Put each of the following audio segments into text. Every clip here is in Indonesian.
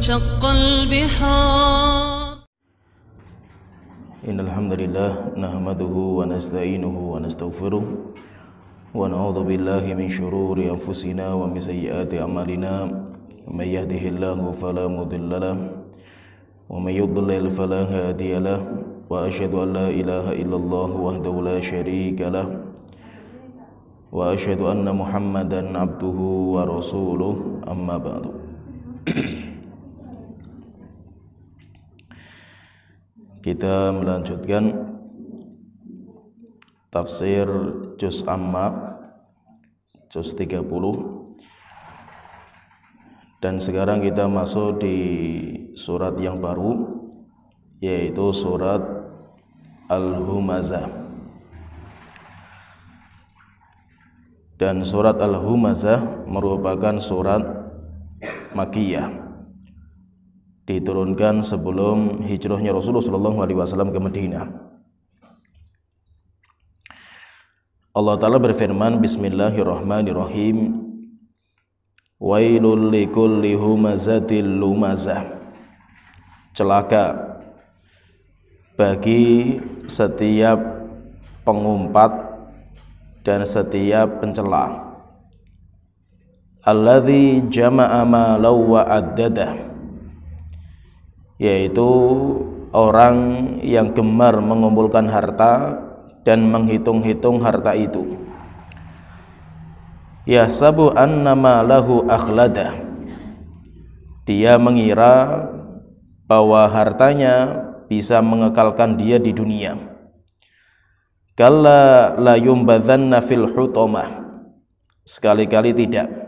وانشق البحار. إن الحمد لله نحمده ونستعينه ونستغفره ونعوذ بالله من شرور أنفسنا ومن سيئات أعمالنا من يهده الله فلا مضل له ومن يضلل فلا هادي له وأشهد أن لا إله إلا الله وحده لا شريك له وأشهد أن محمدا عبده ورسوله أما بعد. Kita melanjutkan tafsir Juz Amma Juz 30, dan sekarang kita masuk di surat yang baru, yaitu surat Al-Humazah. Dan surat Al-Humazah merupakan surat Makkiyah, diturunkan sebelum hijrahnya Rasulullah SAW ke Madinah. Allah Ta'ala berfirman, Bismillahirrahmanirrahim, Wailul likulli humazatil lumazah. Celaka bagi setiap pengumpat dan setiap pencela. Alladzi jama'a malau wa addadah, yaitu orang yang gemar mengumpulkan harta dan menghitung-hitung harta itu. Yahsabu annama lahu akhladah, dia mengira bahwa hartanya bisa mengekalkan dia di dunia. Kalla la yumbadzanna fil hutamah, sekali-kali tidak.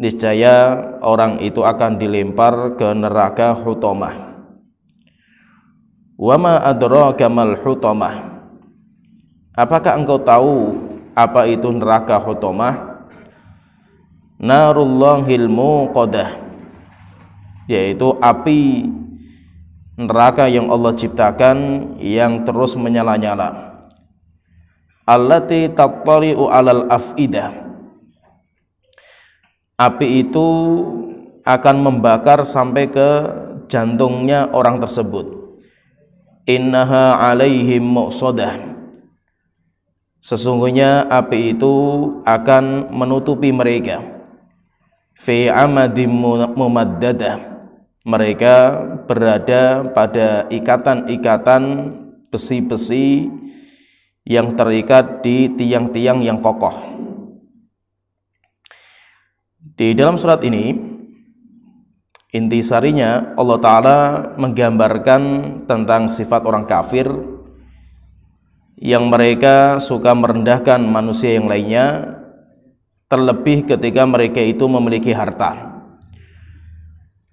Niscaya orang itu akan dilempar ke neraka hutamah. Wa ma adraka mal hutamah, apakah engkau tahu apa itu neraka hutamah? Narullahil muqadah, yaitu api neraka yang Allah ciptakan yang terus menyala-nyala. Allati tattari'u alal afidah, api itu akan membakar sampai ke jantungnya orang tersebut. Innaha alaihim muqsadah, sesungguhnya api itu akan menutupi mereka. Fi amadim mumaddadah, mereka berada pada ikatan-ikatan besi-besi yang terikat di tiang-tiang yang kokoh. Di dalam surat ini, intisarinya Allah Ta'ala menggambarkan tentang sifat orang kafir yang mereka suka merendahkan manusia yang lainnya, terlebih ketika mereka itu memiliki harta.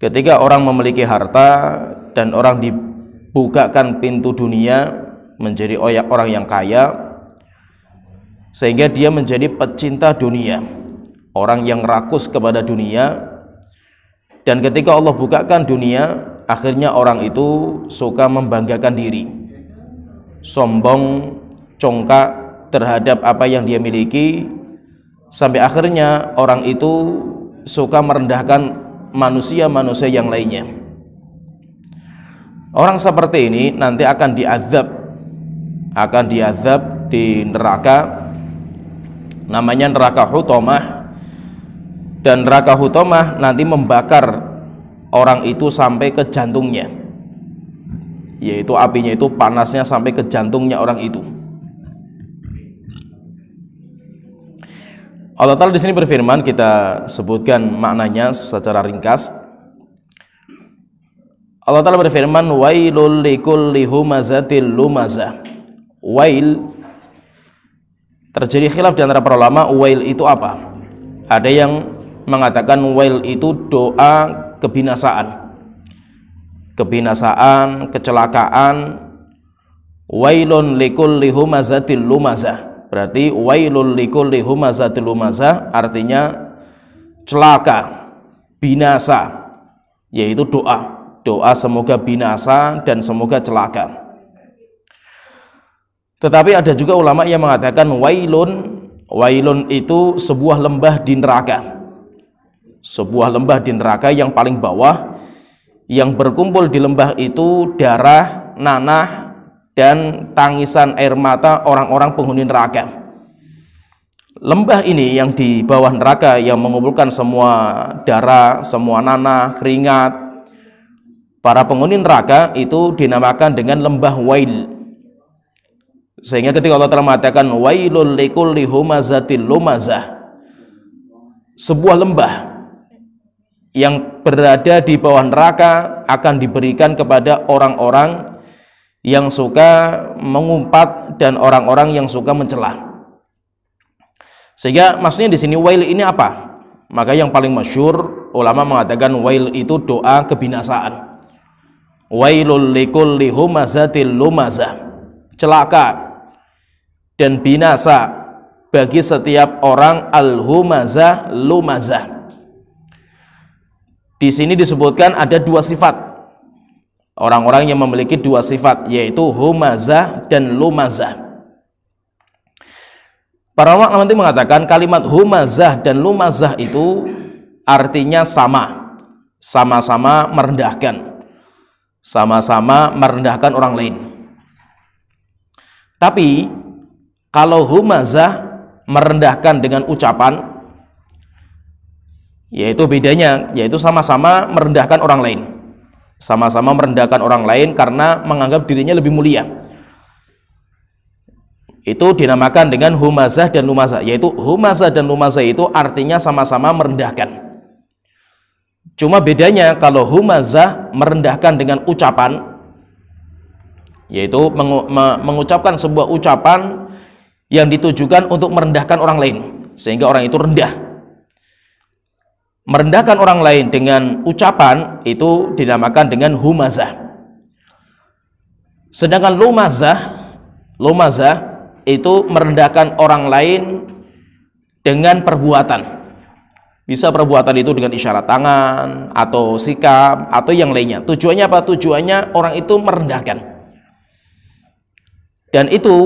Ketika orang memiliki harta dan orang dibukakan pintu dunia menjadi orang yang kaya, sehingga dia menjadi pecinta dunia, orang yang rakus kepada dunia. Dan ketika Allah bukakan dunia, akhirnya orang itu suka membanggakan diri, sombong, congkak terhadap apa yang dia miliki, sampai akhirnya orang itu suka merendahkan manusia-manusia yang lainnya. Orang seperti ini nanti akan diazab di neraka, namanya neraka hutamah. Dan neraka hutamah nanti membakar orang itu sampai ke jantungnya, yaitu apinya itu panasnya sampai ke jantungnya orang itu. Allah Ta'ala di sini berfirman, kita sebutkan maknanya secara ringkas. Allah Ta'ala berfirman, Wailul likulli humazatil lumazah. Wail, terjadi khilaf di antara para ulama, wail itu apa? Ada yang mengatakan wail itu doa kebinasaan, kecelakaan. Wailun likulli humazatil lumazah, berarti wailul likulli humazatil lumazah artinya celaka, binasa, yaitu doa semoga binasa dan semoga celaka. Tetapi ada juga ulama yang mengatakan wailun itu sebuah lembah di neraka. sebuah lembah di neraka yang paling bawah, yang berkumpul di lembah itu darah, nanah, dan tangisan air mata orang-orang penghuni neraka. Lembah ini yang di bawah neraka yang mengumpulkan semua darah, semua nanah, keringat para penghuni neraka itu dinamakan dengan lembah Wail. Sehingga ketika Allah telah mengatakan wailul likulli humazatil lumazah, sebuah lembah yang berada di bawah neraka akan diberikan kepada orang-orang yang suka mengumpat dan orang-orang yang suka mencela. Sehingga maksudnya di sini wail ini apa? Maka yang paling masyhur ulama mengatakan wail itu doa kebinasaan. Wailul likulli humazatil lumazah, celaka dan binasa bagi setiap orang al-humazah lumazah. Di sini disebutkan ada dua sifat. Orang-orang yang memiliki dua sifat, yaitu humazah dan lumazah. Para ulama nanti mengatakan kalimat humazah dan lumazah itu artinya sama. Sama-sama merendahkan. Sama-sama merendahkan orang lain. Tapi kalau humazah merendahkan dengan ucapan, yaitu bedanya, yaitu sama-sama merendahkan orang lain. Sama-sama merendahkan orang lain karena menganggap dirinya lebih mulia. Itu dinamakan dengan humazah dan lumazah, yaitu humazah dan lumazah itu artinya sama-sama merendahkan. Cuma bedanya kalau humazah merendahkan dengan ucapan, yaitu mengucapkan sebuah ucapan yang ditujukan untuk merendahkan orang lain sehingga orang itu rendah. Merendahkan orang lain dengan ucapan itu dinamakan dengan humazah. Sedangkan lumazah itu merendahkan orang lain dengan perbuatan. Bisa perbuatan itu dengan isyarat tangan atau sikap atau yang lainnya. Tujuannya apa? Tujuannya orang itu merendahkan. Dan itu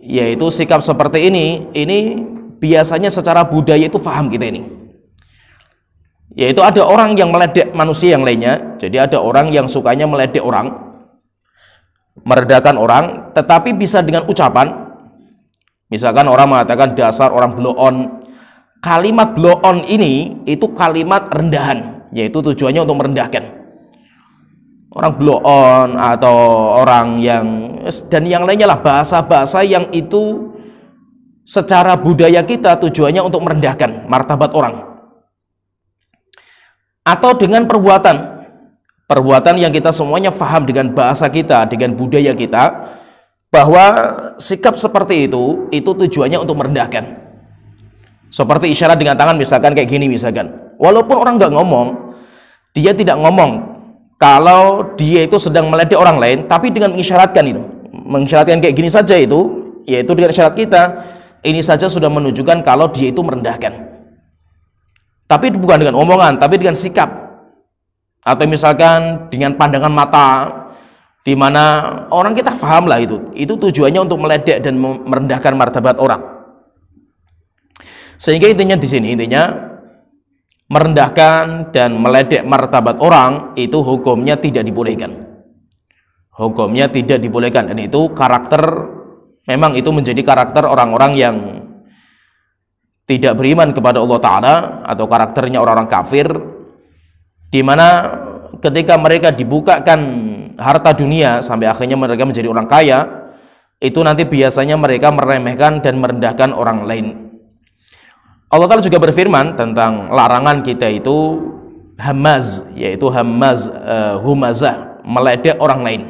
yaitu sikap seperti ini biasanya secara budaya itu paham kita ini. Yaitu ada orang yang meledek manusia yang lainnya. Jadi ada orang yang sukanya meledek orang, merendahkan orang, tetapi bisa dengan ucapan. Misalkan orang mengatakan dasar orang blow on. Kalimat blow on ini itu kalimat rendahan, yaitu tujuannya untuk merendahkan. Orang blow on atau orang yang dan yang lainnya lah, bahasa-bahasa yang itu secara budaya kita tujuannya untuk merendahkan martabat orang. Atau dengan perbuatan yang kita semuanya faham dengan bahasa kita, dengan budaya kita, bahwa sikap seperti itu tujuannya untuk merendahkan. Seperti isyarat dengan tangan misalkan kayak gini misalkan. Walaupun orang nggak ngomong, dia tidak ngomong kalau dia itu sedang meledek orang lain, tapi dengan mengisyaratkan itu, mengisyaratkan kayak gini saja itu, yaitu dengan isyarat kita, ini saja sudah menunjukkan kalau dia itu merendahkan. Tapi bukan dengan omongan, tapi dengan sikap. Atau misalkan dengan pandangan mata, di mana orang kita paham lah itu tujuannya untuk meledek dan merendahkan martabat orang. Sehingga intinya di sini, merendahkan dan meledek martabat orang itu hukumnya tidak dibolehkan. Hukumnya tidak dibolehkan, dan itu karakter, memang itu menjadi karakter orang-orang yang tidak beriman kepada Allah Ta'ala, atau karakternya orang-orang kafir, di mana ketika mereka dibukakan harta dunia sampai akhirnya mereka menjadi orang kaya, itu nanti biasanya mereka meremehkan dan merendahkan orang lain. Allah Ta'ala juga berfirman tentang larangan kita itu hamaz, yaitu humazah, meledek orang lain.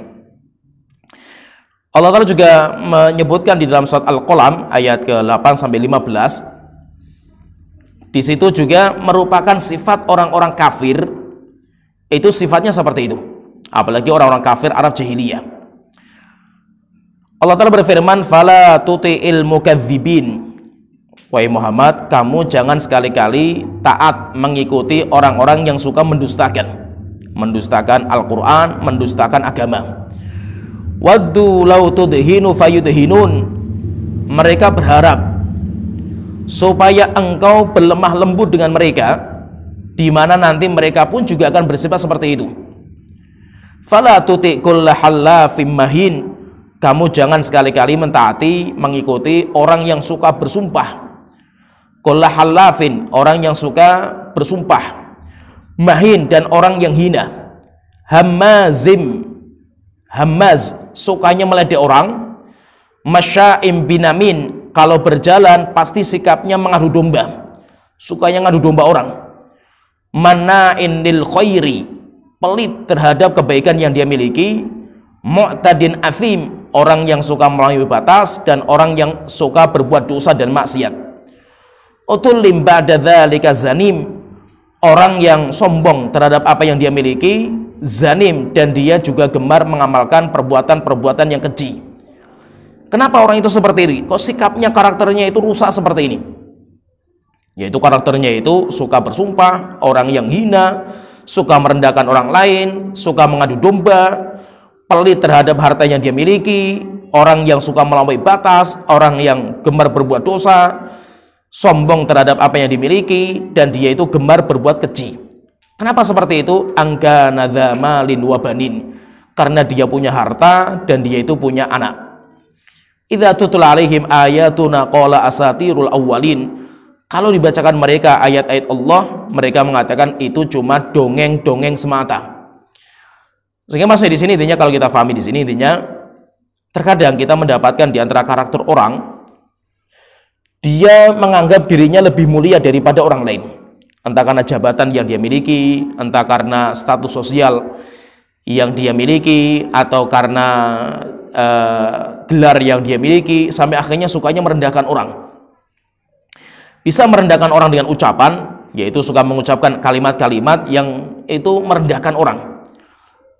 Allah Ta'ala juga menyebutkan di dalam surat Al-Qalam ayat ke-8 sampai 15. Di situ juga merupakan sifat orang-orang kafir, itu sifatnya seperti itu. Apalagi orang-orang kafir Arab jahiliyah. Allah Ta'ala berfirman, "Fala tuti'il mukadzibin." Wahai Muhammad, kamu jangan sekali-kali taat mengikuti orang-orang yang suka mendustakan Al-Quran, mendustakan agama. Waddu law tudhinu fayudhinun. Mereka berharap supaya engkau berlemah lembut dengan mereka, di mana nanti mereka pun juga akan bersifat seperti itu. Fala tuti kulla hallafim mahin, kamu jangan sekali-kali mentaati, mengikuti orang yang suka bersumpah. Kulla hallafin, orang yang suka bersumpah. Mahin, dan orang yang hina. Hammazim, hammaz, sukanya meledek orang. Masya'im binamin, kalau berjalan pasti sikapnya mengadu domba, sukanya ngadu domba orang. Mana'in lil khairi, pelit terhadap kebaikan yang dia miliki. Mu'tadin athim, orang yang suka melampaui batas dan orang yang suka berbuat dosa dan maksiat. Utullim ba'da dzalika zanim, orang yang sombong terhadap apa yang dia miliki. Zanim, dan dia juga gemar mengamalkan perbuatan-perbuatan yang keji. Kenapa orang itu seperti ini? Kok sikapnya, karakternya itu rusak seperti ini? Yaitu karakternya itu suka bersumpah, orang yang hina, suka merendahkan orang lain, suka mengadu domba, pelit terhadap harta yang dia miliki, orang yang suka melampaui batas, orang yang gemar berbuat dosa, sombong terhadap apa yang dimiliki, dan dia itu gemar berbuat keji. Kenapa seperti itu? Angka nadzamalin wabanin, karena dia punya harta dan dia itu punya anak. Idza tutla alaihim ayatuna qala asatirul awwalin, kalau dibacakan mereka ayat-ayat Allah, mereka mengatakan itu cuma dongeng-dongeng semata. Sehingga masih di sini intinya, kalau kita pahami di sini intinya, terkadang kita mendapatkan di antara karakter orang, dia menganggap dirinya lebih mulia daripada orang lain, entah karena jabatan yang dia miliki, entah karena status sosial yang dia miliki, atau karena gelar yang dia miliki, sampai akhirnya sukanya merendahkan orang. Bisa merendahkan orang dengan ucapan, yaitu suka mengucapkan kalimat-kalimat yang itu merendahkan orang,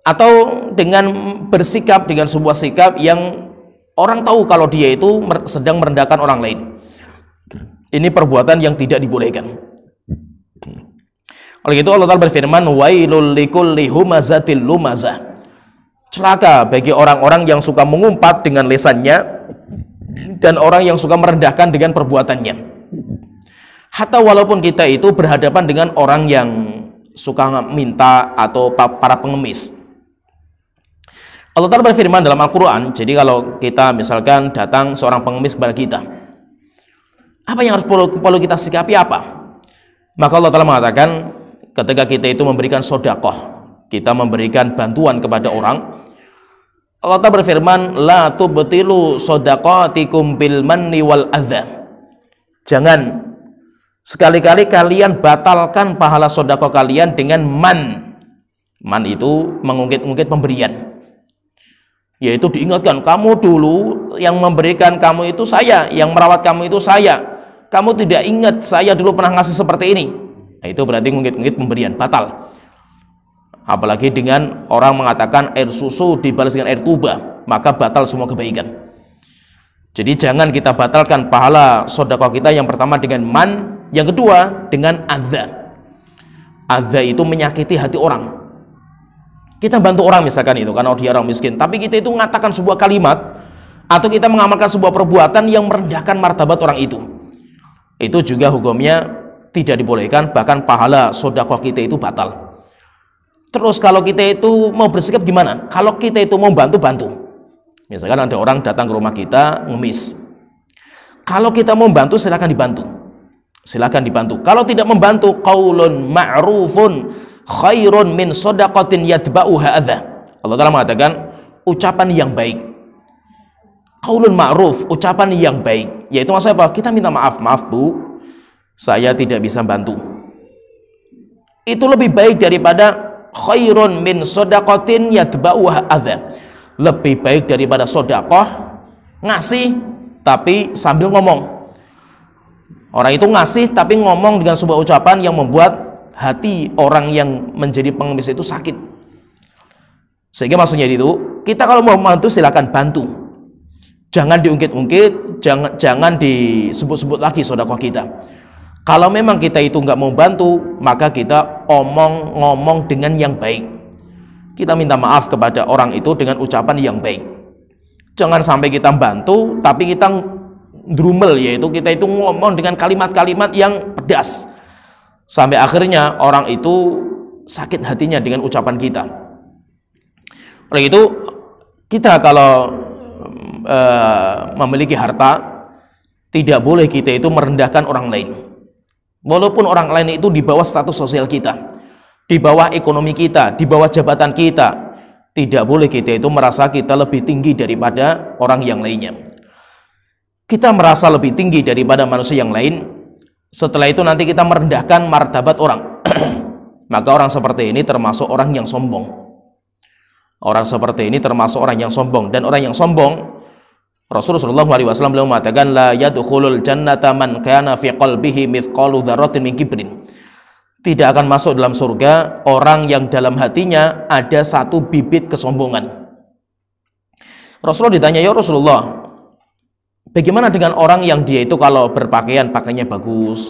atau dengan bersikap dengan sebuah sikap yang orang tahu kalau dia itu sedang merendahkan orang lain. Ini perbuatan yang tidak dibolehkan. Oleh itu Allah Ta'ala berfirman, wailul likulli humazatil lumazah, celaka bagi orang-orang yang suka mengumpat dengan lisannya dan orang yang suka merendahkan dengan perbuatannya. Hatta walaupun kita itu berhadapan dengan orang yang suka minta atau para pengemis, Allah Ta'ala berfirman dalam Al-Quran. Jadi kalau kita misalkan datang seorang pengemis kepada kita, apa yang harus perlu kita sikapi apa? Maka Allah Ta'ala mengatakan, ketika kita itu memberikan sodakoh, kita memberikan bantuan kepada orang, Allah Ta'ala berfirman, la tubtilu sodaqatikum bil manni wal adha, jangan sekali-kali kalian batalkan pahala sodakoh kalian dengan man. Man itu mengungkit-ungkit pemberian, yaitu diingatkan, kamu dulu yang memberikan kamu itu saya, yang merawat kamu itu saya, kamu tidak ingat saya dulu pernah ngasih seperti ini. Nah, itu berarti ngungkit-ngungkit pemberian, batal. Apalagi dengan orang mengatakan air susu dibalas dengan air tuba, maka batal semua kebaikan. Jadi jangan kita batalkan pahala sedekah kita, yang pertama dengan man, yang kedua dengan adza. Adza itu menyakiti hati orang. Kita bantu orang misalkan itu karena dia orang miskin, tapi kita itu mengatakan sebuah kalimat atau kita mengamalkan sebuah perbuatan yang merendahkan martabat orang itu juga hukumnya tidak dibolehkan, bahkan pahala sedekah kita itu batal. Terus kalau kita itu mau bersikap gimana? Kalau kita itu mau bantu-bantu, misalkan ada orang datang ke rumah kita ngemis, kalau kita mau bantu silakan dibantu, silakan dibantu. Kalau tidak membantu, qaulun ma'rufun khairun min shadaqatin yatba'uha adza. Allah Ta'ala mengatakan ucapan yang baik, qaulun ma'ruf, ucapan yang baik, yaitu maksudnya apa? Kita minta maaf, maaf bu, saya tidak bisa bantu. Itu lebih baik daripada khairun min shadaqatin yatba'uha adza, lebih baik daripada sedekah ngasih tapi sambil ngomong. Orang itu ngasih tapi ngomong dengan sebuah ucapan yang membuat hati orang yang menjadi pengemis itu sakit. Sehingga maksudnya itu, kita kalau mau membantu silakan bantu, jangan diungkit-ungkit, jangan disebut-sebut lagi sedekah kita. Kalau memang kita itu nggak mau bantu, maka kita ngomong dengan yang baik. Kita minta maaf kepada orang itu dengan ucapan yang baik. Jangan sampai kita bantu tapi kita drumel, yaitu kita itu ngomong dengan kalimat-kalimat yang pedas, Sampai akhirnya orang itu sakit hatinya dengan ucapan kita. Oleh itu, kita kalau memiliki harta, tidak boleh kita itu merendahkan orang lain. Walaupun orang lain itu di bawah status sosial kita, di bawah ekonomi kita, di bawah jabatan kita, tidak boleh kita itu merasa kita lebih tinggi daripada orang yang lainnya. Kita merasa lebih tinggi daripada manusia yang lain, setelah itu nanti kita merendahkan martabat orang. Maka orang seperti ini termasuk orang yang sombong. Orang seperti ini termasuk orang yang sombong. Dan orang yang sombong, Rasulullah SAW beliau mengatakan, la yadkhulul jannata man kana fi qalbihi mithqalu dzarratin min kibrin. Tidak akan masuk dalam surga orang yang dalam hatinya ada satu bibit kesombongan. Rasulullah ditanya, ya Rasulullah, bagaimana dengan orang yang dia itu kalau berpakaian, pakaiannya bagus,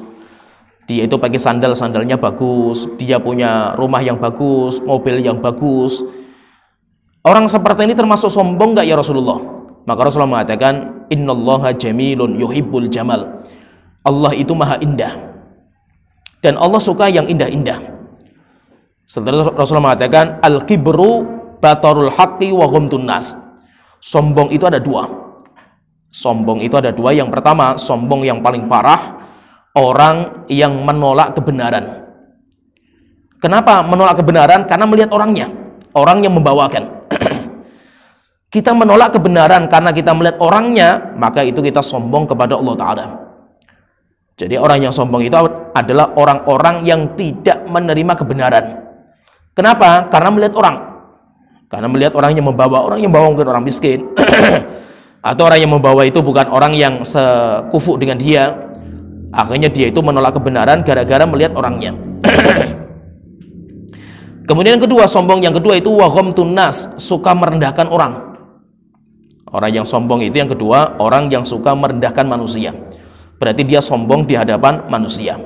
dia itu pakai sandalnya bagus, dia punya rumah yang bagus, mobil yang bagus. Orang seperti ini termasuk sombong nggak ya Rasulullah? Maka Rasulullah mengatakan, innallaha jamilun yuhibbul jamal. Allah itu maha indah, dan Allah suka yang indah-indah. Setelah Rasulullah mengatakan, al-kibru batarul haqqi wa ghamtun nas. Sombong itu ada dua. Sombong itu ada dua. Yang pertama, sombong yang paling parah, orang yang menolak kebenaran. Kenapa menolak kebenaran? Karena melihat orangnya, orang yang membawakan. Kita menolak kebenaran karena kita melihat orangnya, maka itu kita sombong kepada Allah Ta'ala. Jadi orang yang sombong itu adalah orang-orang yang tidak menerima kebenaran. Kenapa? Karena melihat orang. Karena melihat orang yang membawa mungkin orang miskin. Atau orang yang membawa itu bukan orang yang sekufu dengan dia. Akhirnya dia itu menolak kebenaran gara-gara melihat orangnya. Kemudian yang kedua, sombong yang kedua itu wa ghamtun nas, suka merendahkan orang. Orang yang sombong itu yang kedua, orang yang suka merendahkan manusia. Berarti dia sombong di hadapan manusia.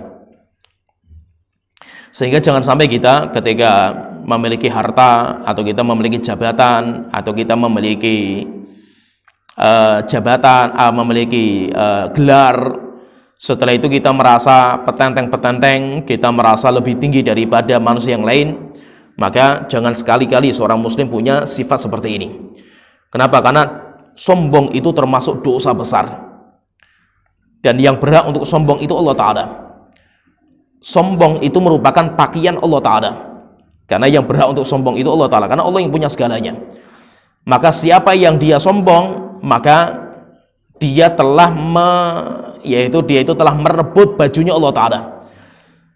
Sehingga jangan sampai kita ketika memiliki harta, atau kita memiliki jabatan, atau kita memiliki memiliki gelar, setelah itu kita merasa petenteng-petenteng, kita merasa lebih tinggi daripada manusia yang lain. Maka jangan sekali-kali seorang muslim punya sifat seperti ini. Kenapa? Karena sombong itu termasuk dosa besar. Dan yang berhak untuk sombong itu Allah Ta'ala. Sombong itu merupakan pakaian Allah Ta'ala. Karena yang berhak untuk sombong itu Allah Ta'ala. Karena Allah yang punya segalanya. Maka siapa yang dia sombong, maka dia telah dia itu telah merebut bajunya Allah Ta'ala.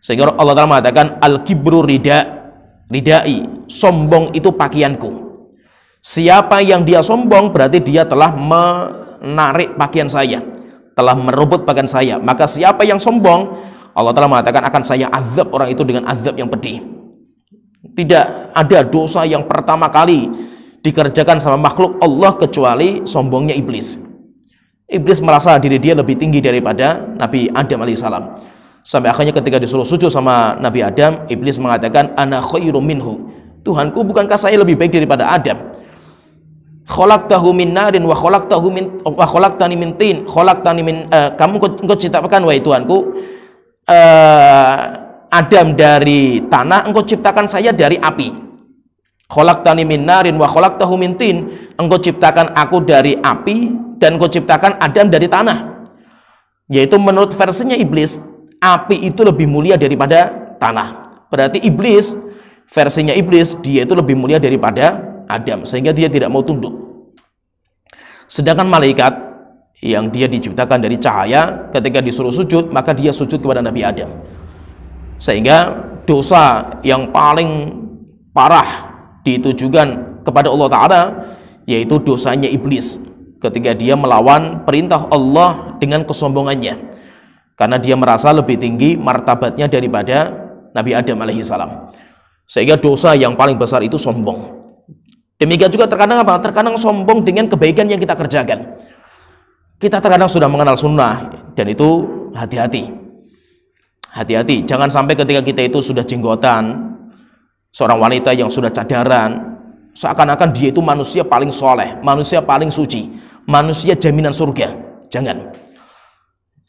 Sehingga Allah Ta'ala mengatakan, al-kibru ridai, sombong itu pakaianku. Siapa yang dia sombong, berarti dia telah menarik pakaian saya, telah merebut pakaian saya. Maka siapa yang sombong, Allah telah mengatakan akan saya azab orang itu dengan azab yang pedih. Tidak ada dosa yang pertama kali dikerjakan sama makhluk Allah kecuali sombongnya iblis. Iblis merasa diri dia lebih tinggi daripada Nabi Adam alaihissalam. Sampai akhirnya ketika disuruh sujud sama Nabi Adam, iblis mengatakan, ana khairum minhu. Tuhanku, bukankah saya lebih baik daripada Adam? Khalaqtahu min narin wa khalaqtani min tin. Kamu engkau ciptakan, wahai Tuhanku, Adam dari tanah, engkau ciptakan saya dari api. Khalaqtani min narin wa khalaqtahu min tin. Engkau ciptakan aku dari api dan engkau ciptakan Adam dari tanah. Yaitu menurut versinya iblis, api itu lebih mulia daripada tanah. Berarti iblis, versinya iblis, dia itu lebih mulia daripada Adam, sehingga dia tidak mau tunduk. Sedangkan malaikat yang dia diciptakan dari cahaya, ketika disuruh sujud, maka dia sujud kepada Nabi Adam. Sehingga dosa yang paling parah ditujukan kepada Allah Ta'ala, yaitu dosanya iblis ketika dia melawan perintah Allah dengan kesombongannya, karena dia merasa lebih tinggi martabatnya daripada Nabi Adam alaihissalam. Sehingga dosa yang paling besar itu sombong. Demikian juga terkadang apa? Terkadang sombong dengan kebaikan yang kita kerjakan. Kita terkadang sudah mengenal sunnah, dan itu hati-hati. Hati-hati, jangan sampai ketika kita itu sudah jenggotan, seorang wanita yang sudah cadaran, seakan-akan dia itu manusia paling soleh, manusia paling suci, manusia jaminan surga. Jangan.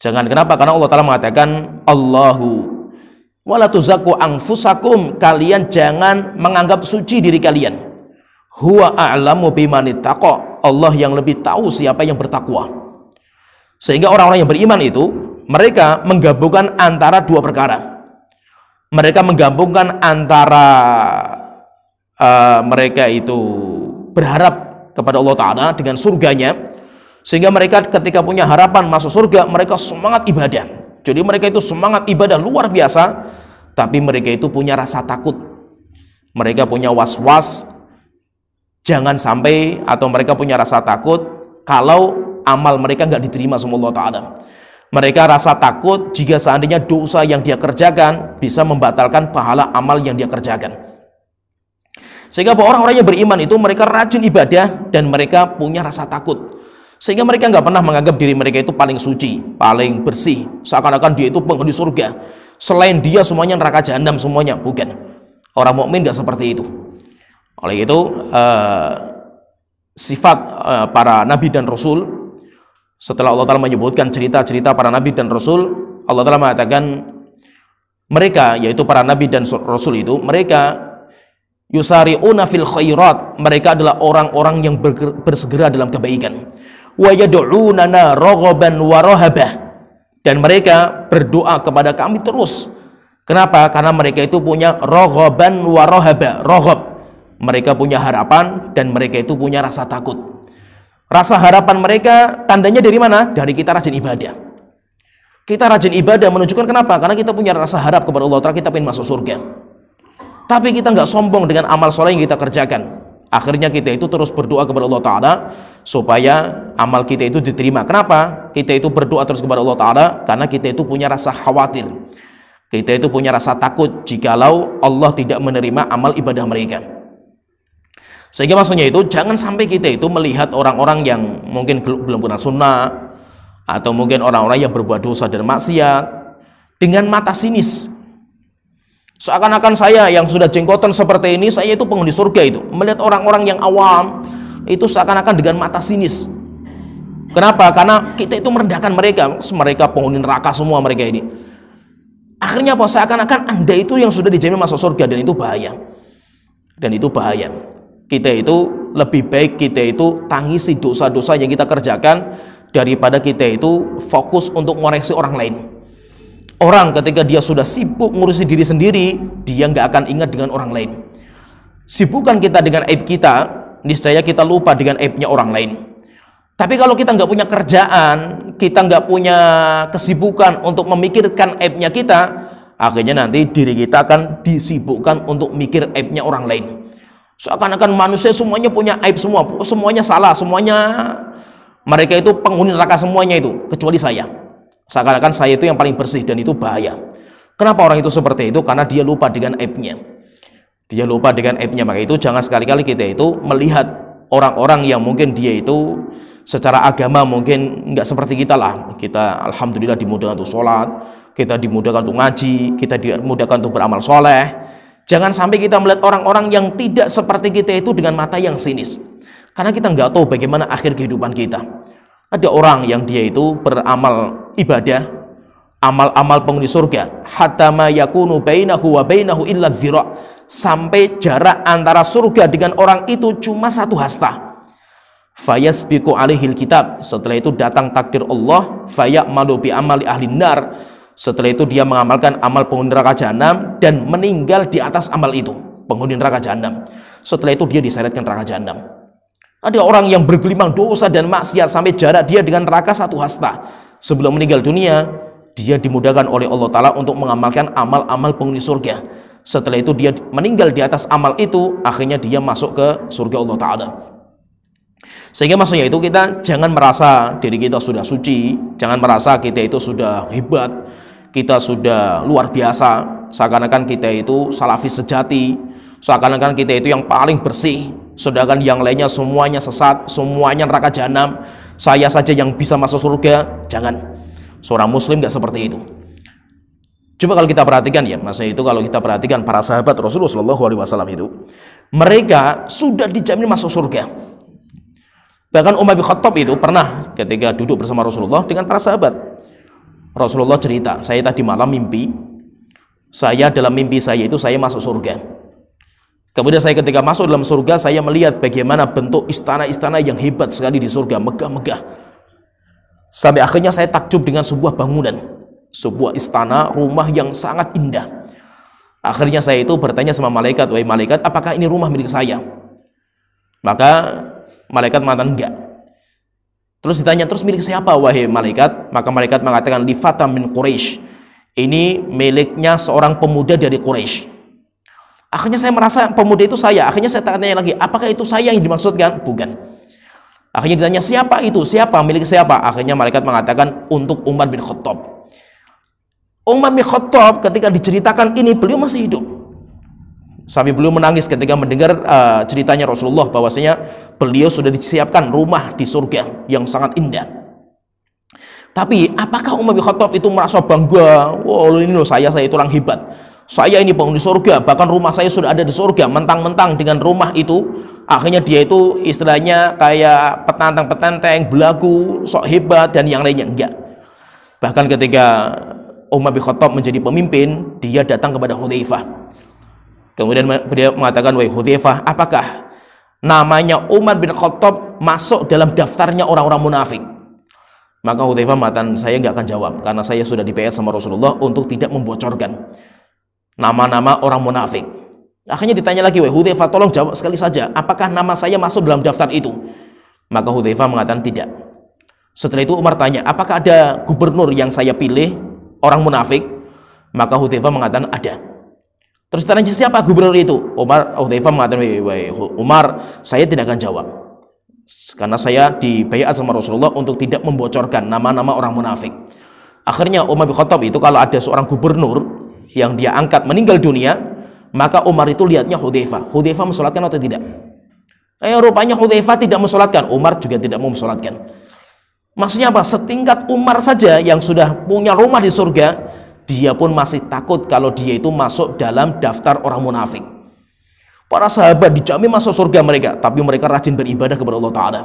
Kenapa? Karena Allah Ta'ala mengatakan, Allahu Wala tuzakku anfusakum, kalian jangan menganggap suci diri kalian. Huwa a'lamu bimanittaqa, Allah yang lebih tahu siapa yang bertakwa. Sehingga orang-orang yang beriman itu mereka menggabungkan antara dua perkara. Mereka menggabungkan antara mereka itu berharap kepada Allah Ta'ala dengan surganya, sehingga mereka ketika punya harapan masuk surga, mereka semangat ibadah. Jadi mereka itu semangat ibadah luar biasa, tapi mereka itu punya rasa takut. Mereka punya was-was, jangan sampai, atau mereka punya rasa takut kalau amal mereka nggak diterima sama Allah Ta'ala. Mereka rasa takut jika seandainya dosa yang dia kerjakan bisa membatalkan pahala amal yang dia kerjakan. Sehingga orang-orang yang beriman itu mereka rajin ibadah dan mereka punya rasa takut. Sehingga mereka nggak pernah menganggap diri mereka itu paling suci, paling bersih, seakan-akan dia itu penghuni surga. Selain dia semuanya neraka jahanam semuanya. Bukan. Orang mukmin nggak seperti itu. Oleh itu sifat para nabi dan rasul, setelah Allah Ta'ala menyebutkan cerita-cerita para nabi dan rasul, Allah Ta'ala mengatakan mereka, yaitu para nabi dan rasul itu, mereka yusari'una fil khairat, mereka adalah orang-orang yang bersegera dalam kebaikan. Wa yad'unana raghaban wa rahabah, dan mereka berdoa kepada kami terus. Kenapa? Karena mereka itu punya raghaban wa rahabah. Raghab, mereka punya harapan dan mereka itu punya rasa takut. Rasa harapan mereka tandanya dari mana? Dari kita rajin ibadah. Kita rajin ibadah menunjukkan kenapa? Karena kita punya rasa harap kepada Allah Ta'ala, kita ingin masuk surga. Tapi kita nggak sombong dengan amal soleh yang kita kerjakan. Akhirnya kita itu terus berdoa kepada Allah Ta'ala supaya amal kita itu diterima. Kenapa? Kita itu berdoa terus kepada Allah Ta'ala karena kita itu punya rasa khawatir. Kita itu punya rasa takut jikalau Allah tidak menerima amal ibadah mereka. Sehingga maksudnya itu jangan sampai kita itu melihat orang-orang yang mungkin belum pernah sunnah, atau mungkin orang-orang yang berbuat dosa dan maksiat dengan mata sinis. Seakan-akan saya yang sudah jenggotan seperti ini, saya itu penghuni surga itu. Melihat orang-orang yang awam itu seakan-akan dengan mata sinis. Kenapa? Karena kita itu merendahkan mereka. Mereka penghuni neraka semua mereka ini. Akhirnya apa? Seakan-akan Anda itu yang sudah dijamin masuk surga, dan itu bahaya. Dan itu bahaya. Kita itu lebih baik kita itu tangisi dosa-dosa yang kita kerjakan daripada kita itu fokus untuk mengoreksi orang lain. Orang ketika dia sudah sibuk ngurusi diri sendiri, dia nggak akan ingat dengan orang lain. Sibukkan kita dengan aib kita, niscaya kita lupa dengan aibnya orang lain. Tapi kalau kita nggak punya kerjaan, kita nggak punya kesibukan untuk memikirkan aibnya kita, akhirnya nanti diri kita akan disibukkan untuk mikir aibnya orang lain. Seakan-akan manusia semuanya punya aib semua, semuanya salah, semuanya mereka itu penghuni neraka semuanya itu, kecuali saya. Seakan-akan saya itu yang paling bersih, dan itu bahaya. Kenapa orang itu seperti itu? Karena dia lupa dengan aibnya. Dia lupa dengan aibnya. Maka itu jangan sekali-kali kita itu melihat orang-orang yang mungkin dia itu secara agama mungkin nggak seperti kita lah. Kita alhamdulillah dimudahkan untuk sholat, kita dimudahkan untuk ngaji, kita dimudahkan untuk beramal soleh. Jangan sampai kita melihat orang-orang yang tidak seperti kita itu dengan mata yang sinis. Karena kita nggak tahu bagaimana akhir kehidupan kita. Ada orang yang dia itu beramal ibadah, amal-amal penghuni surga, hatta ma yakunu bainahu wa bainahu illa dzira', sampai jarak antara surga dengan orang itu cuma 1 hasta. Fayasbiqu alaihil kitab, setelah itu datang takdir Allah, fayamalu bi amali ahli nar, setelah itu dia mengamalkan amal penghuni neraka jahanam dan meninggal di atas amal itu, penghuni neraka jahanam. Setelah itu dia diseretkan neraka jahanam. Ada orang yang bergelimang dosa dan maksiat sampai jarak dia dengan neraka 1 hasta. Sebelum meninggal dunia, dia dimudahkan oleh Allah Ta'ala untuk mengamalkan amal-amal penghuni surga. Setelah itu dia meninggal di atas amal itu, akhirnya dia masuk ke surga Allah Ta'ala. Sehingga maksudnya itu kita jangan merasa diri kita sudah suci, jangan merasa kita itu sudah hebat, kita sudah luar biasa, seakan-akan kita itu salafis sejati, seakan-akan kita itu yang paling bersih, sedangkan yang lainnya semuanya sesat, semuanya neraka jahanam, saya saja yang bisa masuk surga. Jangan. Seorang muslim gak seperti itu. Coba kalau kita perhatikan ya, maksudnya itu kalau kita perhatikan para sahabat Rasulullah SAW itu, mereka sudah dijamin masuk surga. Bahkan Umar bin Khattab itu pernah ketika duduk bersama Rasulullah dengan para sahabat, Rasulullah cerita, saya tadi malam mimpi Saya dalam mimpi saya itu saya masuk surga. Kemudian saya ketika masuk dalam surga, saya melihat bagaimana bentuk istana-istana yang hebat sekali di surga, megah-megah. Sampai akhirnya saya takjub dengan sebuah bangunan, sebuah istana, rumah yang sangat indah. Akhirnya saya itu bertanya sama malaikat, wahai malaikat, apakah ini rumah milik saya? Maka malaikat mengatakan enggak. Terus ditanya, terus milik siapa wahai malaikat? Maka malaikat mengatakan, li fatam min Quraisy. Ini miliknya seorang pemuda dari Quraisy. Akhirnya saya merasa pemuda itu saya. Akhirnya saya tanya lagi, apakah itu saya yang dimaksudkan? Bukan. Akhirnya ditanya, siapa itu? Siapa? Milik siapa? Akhirnya malaikat mengatakan, untuk Umar bin Khattab. Umar bin Khattab ketika diceritakan ini, beliau masih hidup. Sampai beliau menangis ketika mendengar ceritanya Rasulullah, bahwasanya beliau sudah disiapkan rumah di surga yang sangat indah. Tapi apakah Umar bin Khattab itu merasa bangga? Wow, ini loh saya itu orang hebat. Saya ini penghuni surga, bahkan rumah saya sudah ada di surga. Mentang-mentang dengan rumah itu, akhirnya dia itu istilahnya kayak petantang-petenteng, belagu, sok hebat dan yang lainnya. Enggak. Bahkan ketika Umar bin Khattab menjadi pemimpin, dia datang kepada Hudzaifah. Kemudian dia mengatakan, wahai Hudzaifah, apakah namanya Umar bin Khattab masuk dalam daftarnya orang-orang munafik? Maka Hudzaifah mengatakan, saya enggak akan jawab, karena saya sudah dibaiat sama Rasulullah untuk tidak membocorkan nama-nama orang munafik. Akhirnya ditanya lagi, wahai Hudzaifah, tolong jawab sekali saja, apakah nama saya masuk dalam daftar itu? Maka Hudzaifah mengatakan tidak. Setelah itu Umar tanya, apakah ada gubernur yang saya pilih orang munafik? Maka Hudzaifah mengatakan ada. Terus ditanya, siapa gubernur itu? Hudzaifah mengatakan, wahai Umar, saya tidak akan jawab, karena saya dibaiat sama Rasulullah untuk tidak membocorkan nama-nama orang munafik. Akhirnya Umar bin Khattab itu kalau ada seorang gubernur yang dia angkat meninggal dunia, maka Umar itu lihatnya Hudzaifah mensolatkan atau tidak. Rupanya Hudzaifah tidak mensolatkan, Umar juga tidak mau mensolatkan. Maksudnya apa? Setingkat Umar saja yang sudah punya rumah di surga, dia pun masih takut kalau dia itu masuk dalam daftar orang munafik. Para sahabat dijamin masuk surga mereka, tapi mereka rajin beribadah kepada Allah Ta'ala.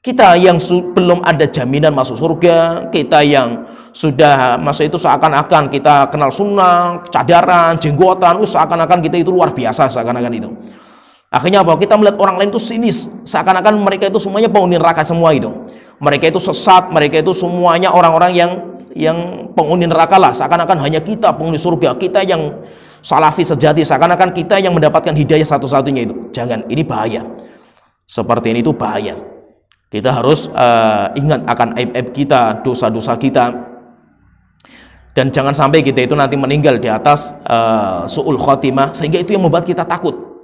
Kita yang belum ada jaminan masuk surga, kita yang sudah masuk itu seakan-akan kita kenal sunnah, cadaran, jenggotan, seakan-akan kita itu luar biasa, seakan-akan itu. Akhirnya apa? Kita melihat orang lain itu sinis, seakan-akan mereka itu semuanya penghuni neraka semua itu. Mereka itu sesat, mereka itu semuanya orang-orang yang penghuni neraka lah, seakan-akan hanya kita penghuni surga, kita yang salafi sejati, seakan-akan kita yang mendapatkan hidayah satu-satunya itu. Jangan, ini bahaya. Seperti ini itu bahaya. Kita harus ingat akan aib-aib kita, dosa-dosa kita, dan jangan sampai kita itu nanti meninggal di atas su'ul khotimah, sehingga itu yang membuat kita takut.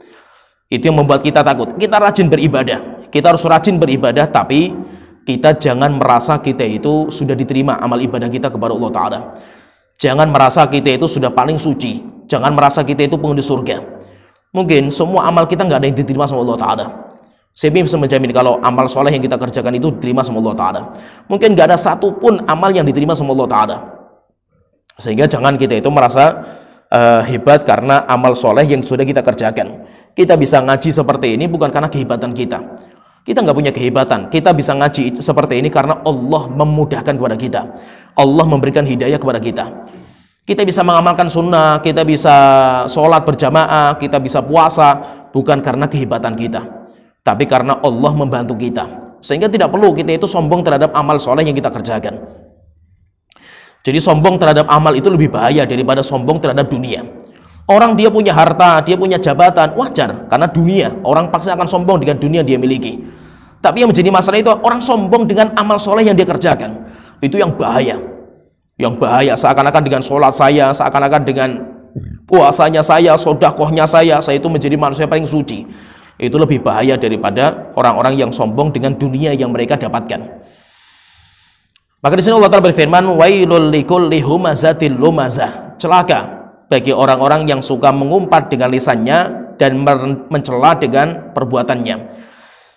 Itu yang membuat kita takut. Kita rajin beribadah, kita harus rajin beribadah, tapi kita jangan merasa kita itu sudah diterima amal ibadah kita kepada Allah Ta'ala. Jangan merasa kita itu sudah paling suci, jangan merasa kita itu penghuni surga. Mungkin semua amal kita nggak ada yang diterima sama Allah Ta'ala. Saya bisa menjamin kalau amal soleh yang kita kerjakan itu diterima sama Allah Ta'ala. Mungkin gak ada satupun amal yang diterima sama Allah Ta'ala. Sehingga jangan kita itu merasa hebat karena amal soleh yang sudah kita kerjakan. Kita bisa ngaji seperti ini bukan karena kehebatan kita. Kita nggak punya kehebatan. Kita bisa ngaji seperti ini karena Allah memudahkan kepada kita. Allah memberikan hidayah kepada kita. Kita bisa mengamalkan sunnah, kita bisa sholat berjamaah, kita bisa puasa, bukan karena kehebatan kita, tapi karena Allah membantu kita. Sehingga tidak perlu kita itu sombong terhadap amal soleh yang kita kerjakan. Jadi sombong terhadap amal itu lebih bahaya daripada sombong terhadap dunia. Orang dia punya harta, dia punya jabatan, wajar, karena dunia. Orang pasti akan sombong dengan dunia dia miliki. Tapi yang menjadi masalah itu orang sombong dengan amal soleh yang dia kerjakan. Itu yang bahaya. Yang bahaya, seakan-akan dengan sholat saya, seakan-akan dengan puasanya saya, sodakohnya saya itu menjadi manusia paling suci. Itu lebih bahaya daripada orang-orang yang sombong dengan dunia yang mereka dapatkan. Maka di sini Allah Ta'ala berfirman, wailul likulli humazatil lumazah. Celaka bagi orang-orang yang suka mengumpat dengan lisannya dan mencela dengan perbuatannya.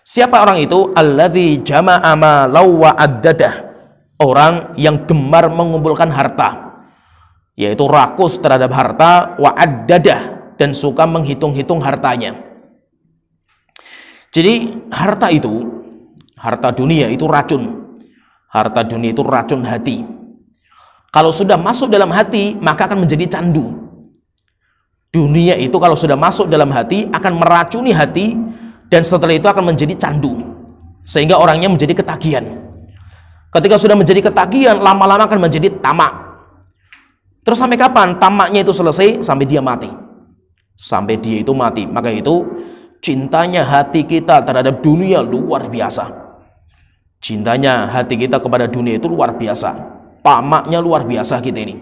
Siapa orang itu? Alladzi jama'a malau wa addadah. Orang yang gemar mengumpulkan harta, yaitu rakus terhadap harta, wa addadah, dan suka menghitung-hitung hartanya. Jadi harta itu, harta dunia itu racun. Harta dunia itu racun hati. Kalau sudah masuk dalam hati, maka akan menjadi candu. Dunia itu kalau sudah masuk dalam hati akan meracuni hati, dan setelah itu akan menjadi candu, sehingga orangnya menjadi ketagihan. Ketika sudah menjadi ketagihan, lama-lama akan menjadi tamak. Terus sampai kapan tamaknya itu selesai? Sampai dia mati. Sampai dia itu mati. Maka itu cintanya hati kita terhadap dunia luar biasa. Cintanya hati kita kepada dunia itu luar biasa. Tamaknya luar biasa kita ini.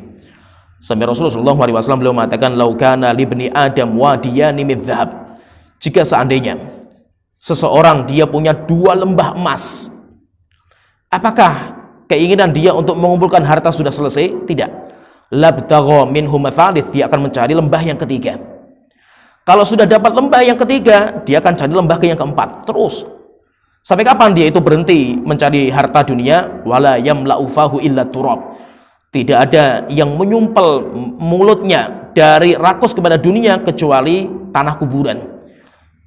Sampai Rasulullah SAW beliau mengatakan, laukana libni Adam wadiyani min dzahab. Jika seandainya seseorang dia punya 2 lembah emas, apakah keinginan dia untuk mengumpulkan harta sudah selesai? Tidak. Labtagha minhum tsalits, dia akan mencari lembah yang ketiga. Kalau sudah dapat lembah yang ketiga, dia akan cari lembah yang keempat, terus. Sampai kapan dia itu berhenti mencari harta dunia? Wala yamla'u fahu illa turab. Tidak ada yang menyumpel mulutnya dari rakus kepada dunia kecuali tanah kuburan.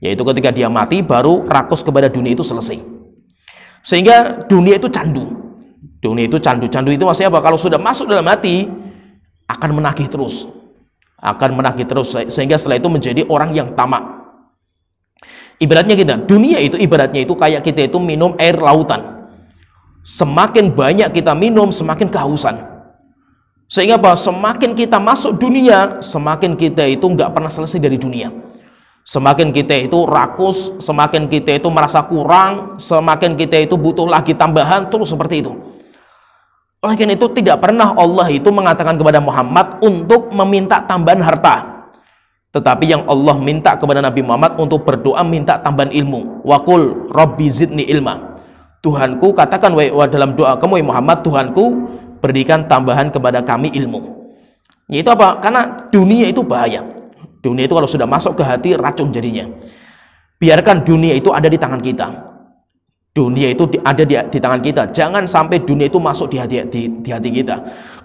Yaitu ketika dia mati baru rakus kepada dunia itu selesai. Sehingga dunia itu candu. Dunia itu candu. Candu itu maksudnya apa? Kalau sudah masuk dalam hati akan menagih terus. Akan menagih terus sehingga setelah itu menjadi orang yang tamak. Ibaratnya kita, dunia itu ibaratnya itu kayak kita itu minum air lautan. Semakin banyak kita minum, semakin kehausan. Sehingga apa? Semakin kita masuk dunia, semakin kita itu nggak pernah selesai dari dunia. Semakin kita itu rakus, semakin kita itu merasa kurang, semakin kita itu butuh lagi tambahan, terus seperti itu. Oleh karena itu tidak pernah Allah itu mengatakan kepada Muhammad untuk meminta tambahan harta. Tetapi yang Allah minta kepada Nabi Muhammad untuk berdoa minta tambahan ilmu. Wa qul rabbi zidni ilma. Tuhanku, katakan dalam doa kamu Muhammad, Tuhanku berikan tambahan kepada kami ilmu. Itu apa? Karena dunia itu bahaya. Dunia itu kalau sudah masuk ke hati racun jadinya. Biarkan dunia itu ada di tangan kita. Dunia itu ada di tangan kita. Jangan sampai dunia itu masuk di hati kita.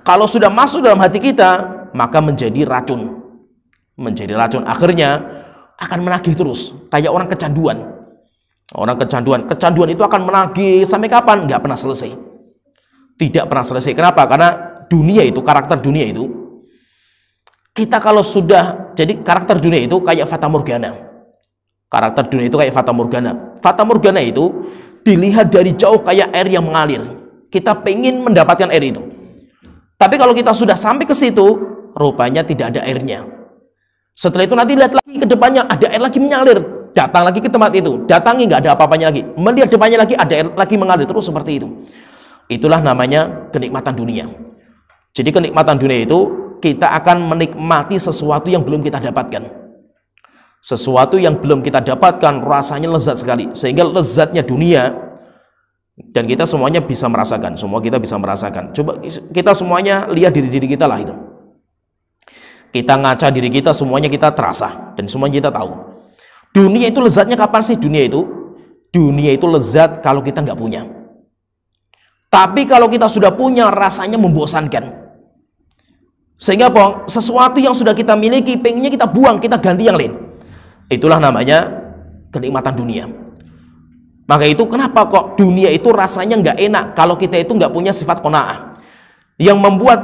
Kalau sudah masuk dalam hati kita, maka menjadi racun. Menjadi racun. Akhirnya akan menagih terus. Kayak orang kecanduan. Orang kecanduan. Kecanduan itu akan menagih sampai kapan? Nggak pernah selesai. Tidak pernah selesai. Kenapa? Karena dunia itu, karakter dunia itu, kita kalau sudah, jadi karakter dunia itu kayak Fata Morgana. Karakter dunia itu kayak Fata Morgana. Fata Morgana itu dilihat dari jauh kayak air yang mengalir. Kita pengen mendapatkan air itu. Tapi kalau kita sudah sampai ke situ, rupanya tidak ada airnya. Setelah itu nanti lihat lagi ke depannya, ada air lagi mengalir. Datang lagi ke tempat itu, datangi nggak ada apa-apanya lagi. Melihat depannya lagi, ada air lagi mengalir, terus seperti itu. Itulah namanya kenikmatan dunia. Jadi kenikmatan dunia itu kita akan menikmati sesuatu yang belum kita dapatkan. Sesuatu yang belum kita dapatkan rasanya lezat sekali. Sehingga lezatnya dunia, dan kita semuanya bisa merasakan. Semua kita bisa merasakan. Coba kita semuanya lihat diri kita lah itu. Kita ngaca diri kita, semuanya kita terasa. Dan semuanya kita tahu. Dunia itu lezatnya kapan sih dunia itu? Dunia itu lezat kalau kita nggak punya. Tapi kalau kita sudah punya, rasanya membosankan. Sehingga apa? Sesuatu yang sudah kita miliki, pengennya kita buang, kita ganti yang lain. Itulah namanya kenikmatan dunia. Maka itu kenapa kok dunia itu rasanya nggak enak kalau kita itu nggak punya sifat qanaah. Yang membuat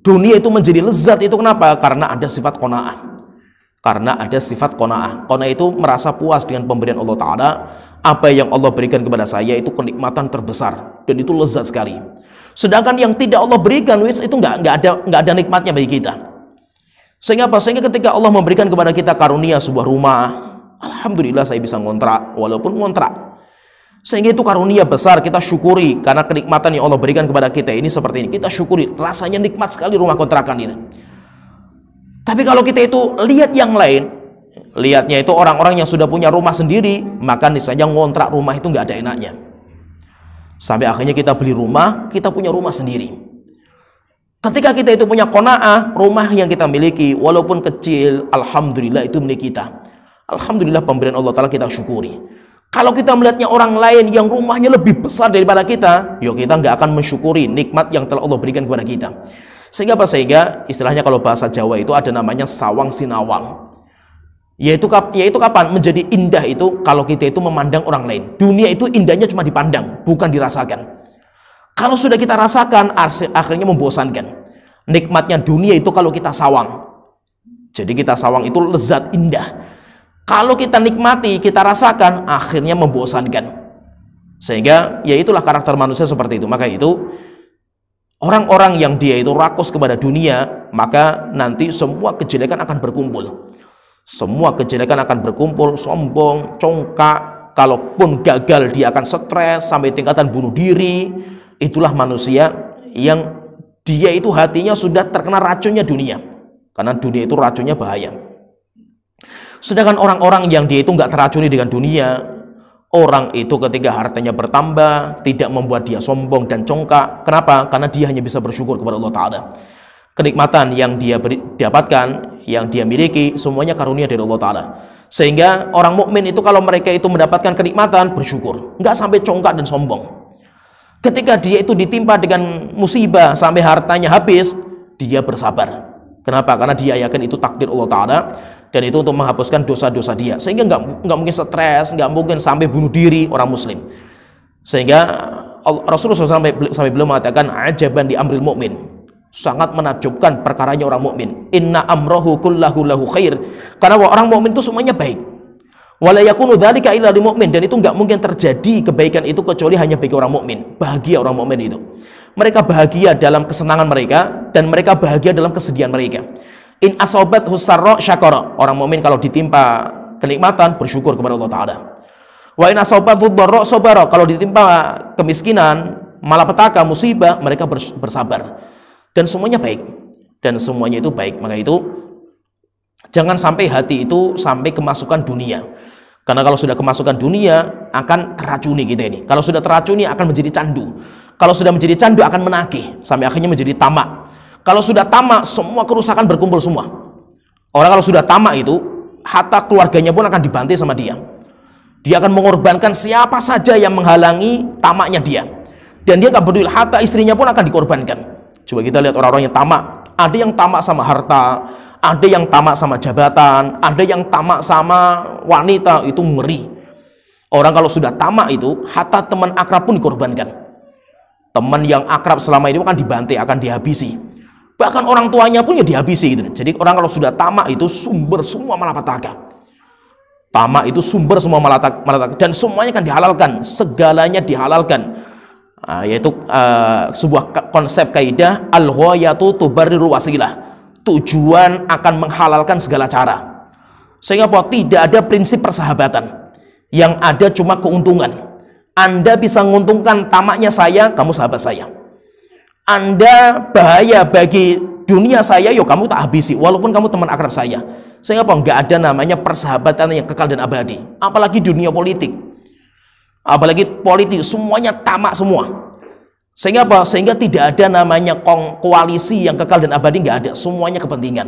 dunia itu menjadi lezat itu kenapa? Karena ada sifat qanaah. Karena ada sifat qanaah. Qanaah itu merasa puas dengan pemberian Allah Ta'ala. Apa yang Allah berikan kepada saya itu kenikmatan terbesar dan itu lezat sekali. Sedangkan yang tidak Allah berikan itu nggak ada nikmatnya bagi kita. Sehingga apa? Sehingga ketika Allah memberikan kepada kita karunia sebuah rumah, alhamdulillah saya bisa ngontrak, walaupun ngontrak. Sehingga itu karunia besar, kita syukuri karena kenikmatan yang Allah berikan kepada kita ini seperti ini. Kita syukuri, rasanya nikmat sekali rumah kontrakan ini. Tapi kalau kita itu lihat yang lain, lihatnya itu orang-orang yang sudah punya rumah sendiri, maka niscaya ngontrak rumah itu nggak ada enaknya. Sampai akhirnya kita beli rumah, kita punya rumah sendiri. Ketika kita itu punya qanaah, rumah yang kita miliki walaupun kecil, alhamdulillah itu milik kita. Alhamdulillah pemberian Allah Ta'ala kita syukuri. Kalau kita melihatnya orang lain yang rumahnya lebih besar daripada kita, yuk kita nggak akan mensyukuri nikmat yang telah Allah berikan kepada kita. Sehingga apa? Sehingga istilahnya kalau bahasa Jawa itu ada namanya sawang sinawang. Yaitu kapan menjadi indah itu kalau kita itu memandang orang lain. Dunia itu indahnya cuma dipandang, bukan dirasakan. Kalau sudah kita rasakan, akhirnya membosankan. Nikmatnya dunia itu kalau kita sawang. Jadi kita sawang itu lezat indah. Kalau kita nikmati, kita rasakan, akhirnya membosankan. Sehingga ya itulah karakter manusia seperti itu. Maka itu orang-orang yang dia itu rakus kepada dunia, maka nanti semua kejelekan akan berkumpul. Semua kejelekan akan berkumpul, sombong, congkak, kalaupun gagal dia akan stres sampai tingkatan bunuh diri. Itulah manusia yang dia itu hatinya sudah terkena racunnya dunia. Karena dunia itu racunnya bahaya. Sedangkan orang-orang yang dia itu nggak teracuni dengan dunia, orang itu ketika hartanya bertambah, tidak membuat dia sombong dan congkak. Kenapa? Karena dia hanya bisa bersyukur kepada Allah Ta'ala. Kenikmatan yang dia dapatkan, yang dia miliki, semuanya karunia dari Allah Ta'ala. Sehingga orang mukmin itu kalau mereka itu mendapatkan kenikmatan, bersyukur. Nggak sampai congkak dan sombong. Ketika dia itu ditimpa dengan musibah sampai hartanya habis, dia bersabar. Kenapa? Karena dia yakin itu takdir Allah Ta'ala, dan itu untuk menghapuskan dosa-dosa dia. Sehingga nggak mungkin stres, nggak mungkin sampai bunuh diri orang muslim. Sehingga Rasulullah SAW sampai beliau mengatakan, ajaban di amril mu'min, sangat menakjubkan perkaranya orang mukmin. Inna amrohu kullahu lahu khair. Karena orang mukmin itu semuanya baik. Wala yakunu dzalika illa lil mu'min, dan itu nggak mungkin terjadi kebaikan itu kecuali hanya bagi orang mukmin. Bahagia orang mukmin itu. Mereka bahagia dalam kesenangan mereka, dan mereka bahagia dalam kesedihan mereka. In asobat husarro syakara. Orang mukmin kalau ditimpa kenikmatan, bersyukur kepada Allah Ta'ala. Wa in asobat hudbarro sobaro. Kalau ditimpa kemiskinan, malapetaka, musibah, mereka bersabar. Dan semuanya baik. Dan semuanya itu baik. Maka itu jangan sampai hati itu sampai kemasukan dunia. Karena kalau sudah kemasukan dunia, akan teracuni kita ini. Kalau sudah teracuni, akan menjadi candu. Kalau sudah menjadi candu, akan menagih sampai akhirnya menjadi tamak. Kalau sudah tamak, semua kerusakan berkumpul semua. Orang kalau sudah tamak itu, harta keluarganya pun akan dibantai sama dia. Dia akan mengorbankan siapa saja yang menghalangi tamaknya dia. Dan dia gak peduli, harta istrinya pun akan dikorbankan. Coba kita lihat orang-orang yang tamak. Ada yang tamak sama harta, ada yang tamak sama jabatan, ada yang tamak sama wanita. Itu ngeri. Orang kalau sudah tamak itu, harta teman akrab pun dikorbankan. Teman yang akrab selama ini akan dibantai, akan dihabisi. Bahkan orang tuanya pun ya dihabisi gitu. Jadi orang kalau sudah tamak itu sumber semua malapetaka. Tamak itu sumber semua malapetaka, dan semuanya akan dihalalkan, segalanya dihalalkan. Yaitu sebuah konsep kaidah al-ghayatu tubarrirul wasilah. Tujuan akan menghalalkan segala cara. Sehingga tidak ada prinsip persahabatan. Yang ada cuma keuntungan. Anda bisa menguntungkan tamaknya saya, kamu sahabat saya. Anda bahaya bagi dunia saya, yo kamu tak habisi, walaupun kamu teman akrab saya. Sehingga nggak ada namanya persahabatan yang kekal dan abadi. Apalagi dunia politik, apalagi politik, semuanya tamak semua. Sehingga Sehingga tidak ada namanya koalisi yang kekal dan abadi, nggak ada. Semuanya kepentingan.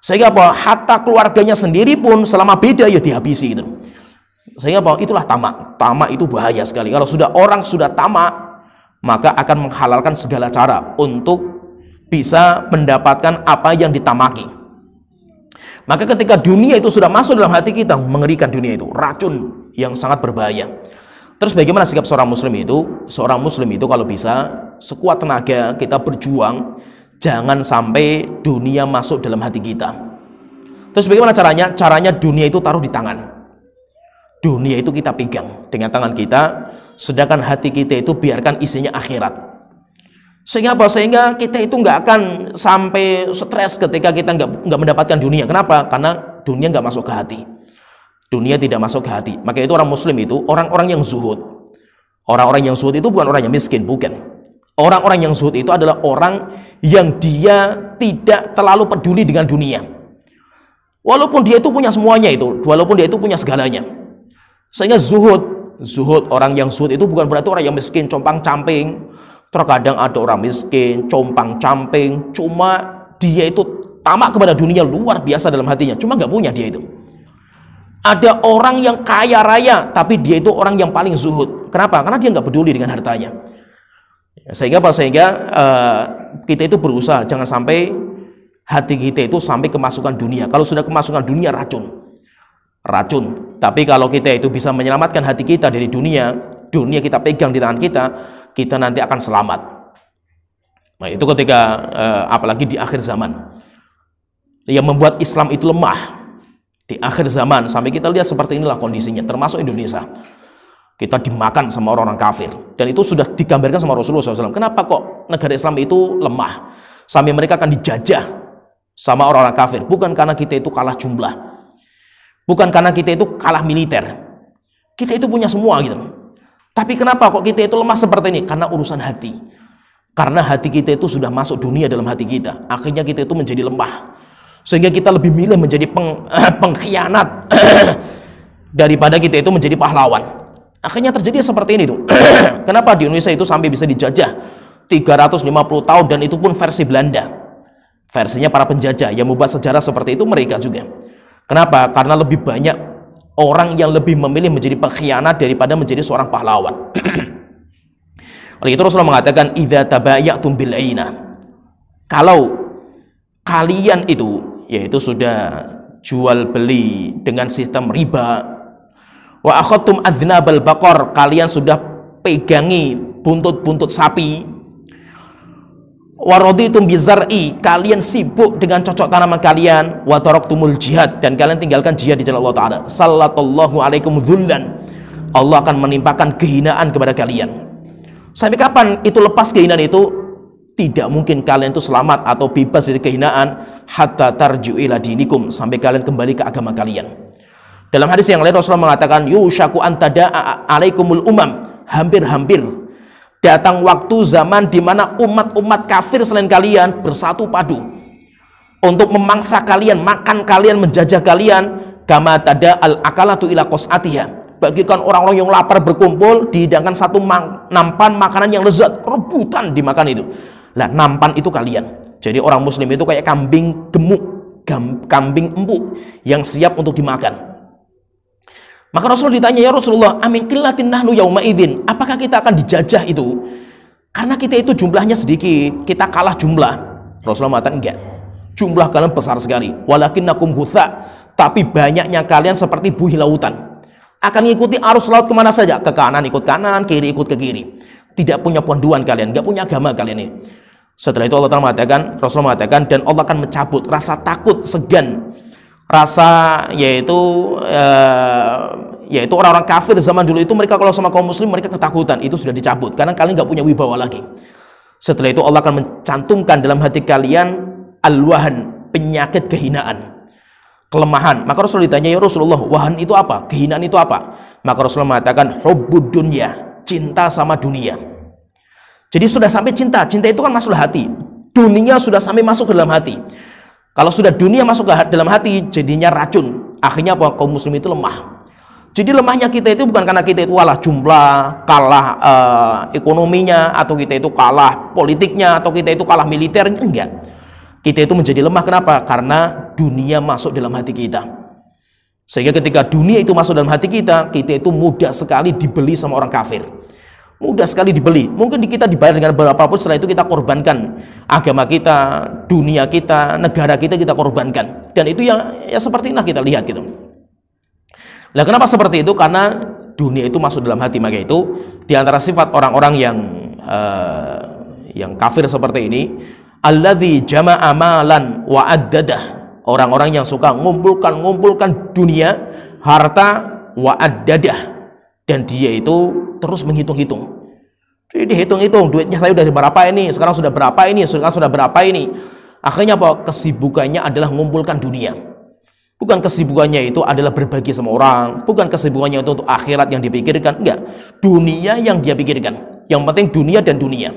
Sehingga harta keluarganya sendiri pun selama beda ya dihabisi gitu. Sehingga itulah tamak. Tamak itu bahaya sekali. Kalau orang sudah tamak, maka akan menghalalkan segala cara untuk bisa mendapatkan apa yang ditamaki. Maka ketika dunia itu sudah masuk dalam hati kita, mengerikan dunia itu, racun yang sangat berbahaya. Terus bagaimana sikap seorang muslim itu? Seorang muslim itu kalau bisa, sekuat tenaga kita berjuang, jangan sampai dunia masuk dalam hati kita. Terus bagaimana caranya? Caranya dunia itu taruh di tangan. Dunia itu kita pegang dengan tangan kita, sedangkan hati kita itu biarkan isinya akhirat. Sehingga Sehingga kita itu nggak akan sampai stres ketika kita nggak mendapatkan dunia. Kenapa? Karena dunia nggak masuk ke hati. Dunia tidak masuk ke hati. Maka itu orang muslim itu orang-orang yang zuhud. Orang-orang yang zuhud itu bukan orang yang miskin, bukan. Orang-orang yang zuhud itu adalah orang yang dia tidak terlalu peduli dengan dunia. Walaupun dia itu punya semuanya itu, walaupun dia itu punya segalanya. Sehingga zuhud, orang yang zuhud itu bukan berarti orang yang miskin, compang-camping. Terkadang ada orang miskin, compang-camping, cuma dia itu tamak kepada dunia luar biasa dalam hatinya, cuma nggak punya dia itu. Ada orang yang kaya raya, tapi dia itu orang yang paling zuhud. Kenapa? Karena dia nggak peduli dengan hartanya. Sehingga kita itu berusaha jangan sampai hati kita itu sampai kemasukan dunia. Kalau sudah kemasukan dunia, racun. Tapi kalau kita itu bisa menyelamatkan hati kita dari dunia kita pegang di tangan kita nanti akan selamat. Nah itu ketika apalagi di akhir zaman. yang membuat Islam itu lemah di akhir zaman. Sampai kita lihat seperti inilah kondisinya, termasuk Indonesia. Kita dimakan sama orang-orang kafir, dan itu sudah digambarkan sama Rasulullah SAW. Kenapa kok negara Islam itu lemah sampai mereka akan dijajah sama orang-orang kafir? Bukan karena kita itu kalah jumlah, bukan karena kita itu kalah militer, kita itu punya semua gitu. Tapi kenapa kok kita itu lemah seperti ini? Karena urusan hati. Karena hati kita itu sudah masuk dunia dalam hati kita, akhirnya kita itu menjadi lemah, sehingga kita lebih milih menjadi pengkhianat daripada kita itu menjadi pahlawan. Akhirnya terjadi seperti ini tuh. Kenapa di Indonesia itu sampai bisa dijajah 350 tahun, dan itu pun versi Belanda, versinya para penjajah yang membuat sejarah seperti itu mereka juga. Kenapa? Karena lebih banyak orang yang lebih memilih menjadi pengkhianat daripada menjadi seorang pahlawan. Oleh itu Rasulullah mengatakan, idza tabayatum bil aina, kalau kalian itu yaitu sudah jual beli dengan sistem riba, wa akhadtum adznabal baqar, kalian sudah pegangi buntut-buntut sapi, wa raditum bizar'i, kalian sibuk dengan cocok tanaman kalian, wa taraktumul jihad, dan kalian tinggalkan jihad di jalan Allah Ta'ala, sallallahu alaikum dzullan, Allah akan menimpakan kehinaan kepada kalian. Sampai kapan itu lepas kehinaan itu? Tidak mungkin kalian itu selamat atau bebas dari kehinaan hatta tarji'u ila dinikum, sampai kalian kembali ke agama kalian. Dalam hadis yang lain Rasulullah mengatakan, yushaku antada alaikumul umam, hampir-hampir datang waktu zaman di mana umat-umat kafir selain kalian bersatu padu untuk memangsa kalian, makan kalian, menjajah kalian, kama tada al akalatu ila qas'atiha, bagikan orang-orang yang lapar berkumpul dihidangkan satu nampan makanan yang lezat, rebutan dimakan itu. Lah, nampan itu kalian. Jadi orang muslim itu kayak kambing gemuk, kambing empuk yang siap untuk dimakan. Maka Rasul ditanya, ya Rasulullah, amin qillatin nahnu yauma idzin, apakah kita akan dijajah itu karena kita itu jumlahnya sedikit, kita kalah jumlah? Rasulullah mengatakan, enggak, jumlah kalian besar sekali, walakinnakum hutsa, tapi banyaknya kalian seperti buih lautan, akan mengikuti arus laut kemana saja, ke kanan ikut kanan, kiri ikut ke kiri, tidak punya panduan kalian, enggak punya agama kalian ini. Setelah itu Allah Ta'ala mengatakan, Rasulullah mengatakan, dan Allah akan mencabut rasa takut, segan, rasa yaitu orang-orang kafir zaman dulu itu, mereka kalau sama kaum muslim mereka ketakutan, itu sudah dicabut karena kalian nggak punya wibawa lagi. Setelah itu Allah akan mencantumkan dalam hati kalian al-wahan, penyakit kehinaan, kelemahan. Maka Rasul ditanya, ya Rasulullah, wahan itu apa? Kehinaan itu apa? Maka Rasulullah mengatakan, hubbud dunya, cinta sama dunia. Jadi sudah sampai cinta itu kan masuk hati, dunia sudah sampai masuk ke dalam hati. Kalau sudah dunia masuk ke dalam hati, jadinya racun. Akhirnya apa? Kaum muslim itu lemah. Jadi lemahnya kita itu bukan karena kita itu kalah jumlah, kalah ekonominya, atau kita itu kalah politiknya, atau kita itu kalah militernya. Enggak. Kita itu menjadi lemah. Kenapa? Karena dunia masuk dalam hati kita. Sehingga ketika dunia itu masuk dalam hati kita, kita itu mudah sekali dibeli sama orang kafir. Mudah sekali dibeli. Mungkin kita dibayar dengan berapapun, setelah itu kita korbankan agama kita, dunia kita, negara kita korbankan. Dan itu ya seperti inilah kita lihat gitu. Nah, kenapa seperti itu? Karena dunia itu masuk dalam hati. Maka itu di antara sifat orang-orang yang kafir seperti ini, alladzi jama'a malan wa addadah, orang-orang yang suka ngumpulkan dunia, harta, wa addadah, dan dia itu terus menghitung-hitung. Jadi dihitung-hitung, duitnya saya udah berapa ini, sekarang sudah berapa ini, sekarang sudah berapa ini. Akhirnya apa? Kesibukannya adalah mengumpulkan dunia. Bukan kesibukannya itu adalah berbagi sama orang, bukan kesibukannya itu untuk akhirat yang dipikirkan, enggak. Dunia yang dia pikirkan. Yang penting dunia dan dunia.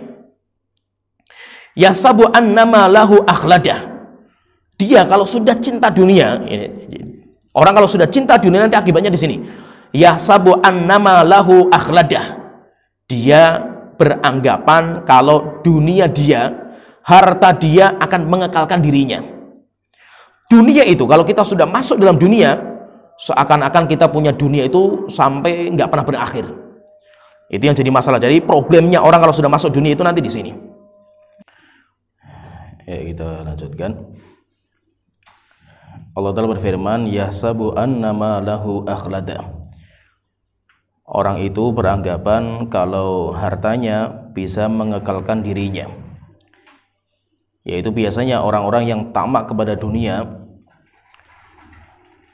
Yasabu annama lahu akhladah. Dia kalau sudah cinta dunia, orang kalau sudah cinta dunia nanti akibatnya di sini. Yasabu annama lahu akhladah. Dia beranggapan kalau dunia dia, harta dia akan mengekalkan dirinya. Dunia itu kalau kita sudah masuk dalam dunia, seakan-akan kita punya dunia itu sampai nggak pernah berakhir. Itu yang jadi masalah. Jadi problemnya orang kalau sudah masuk dunia itu nanti di sini. Ya, kita lanjutkan. Allah Ta'ala berfirman, yahsabu annama lahu akhladah. Orang itu beranggapan kalau hartanya bisa mengekalkan dirinya. Yaitu biasanya orang-orang yang tamak kepada dunia,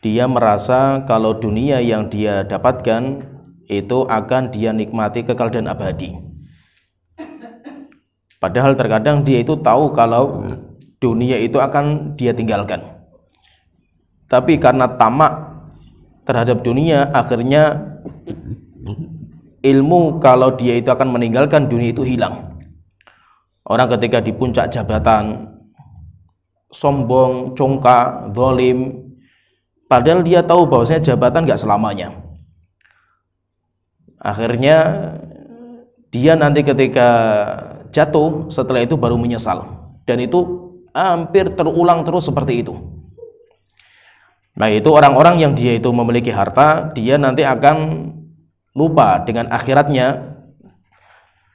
dia merasa kalau dunia yang dia dapatkan itu akan dia nikmati kekal dan abadi. Padahal terkadang dia itu tahu kalau dunia itu akan dia tinggalkan. Tapi karena tamak terhadap dunia, akhirnya ilmu kalau dia itu akan meninggalkan dunia itu hilang. Orang ketika di puncak jabatan sombong, congkak, zalim, padahal dia tahu bahwasanya jabatan gak selamanya. Akhirnya dia nanti ketika jatuh, setelah itu baru menyesal. Dan itu hampir terulang terus seperti itu. Nah, itu orang-orang yang dia itu memiliki harta, dia nanti akan lupa dengan akhiratnya,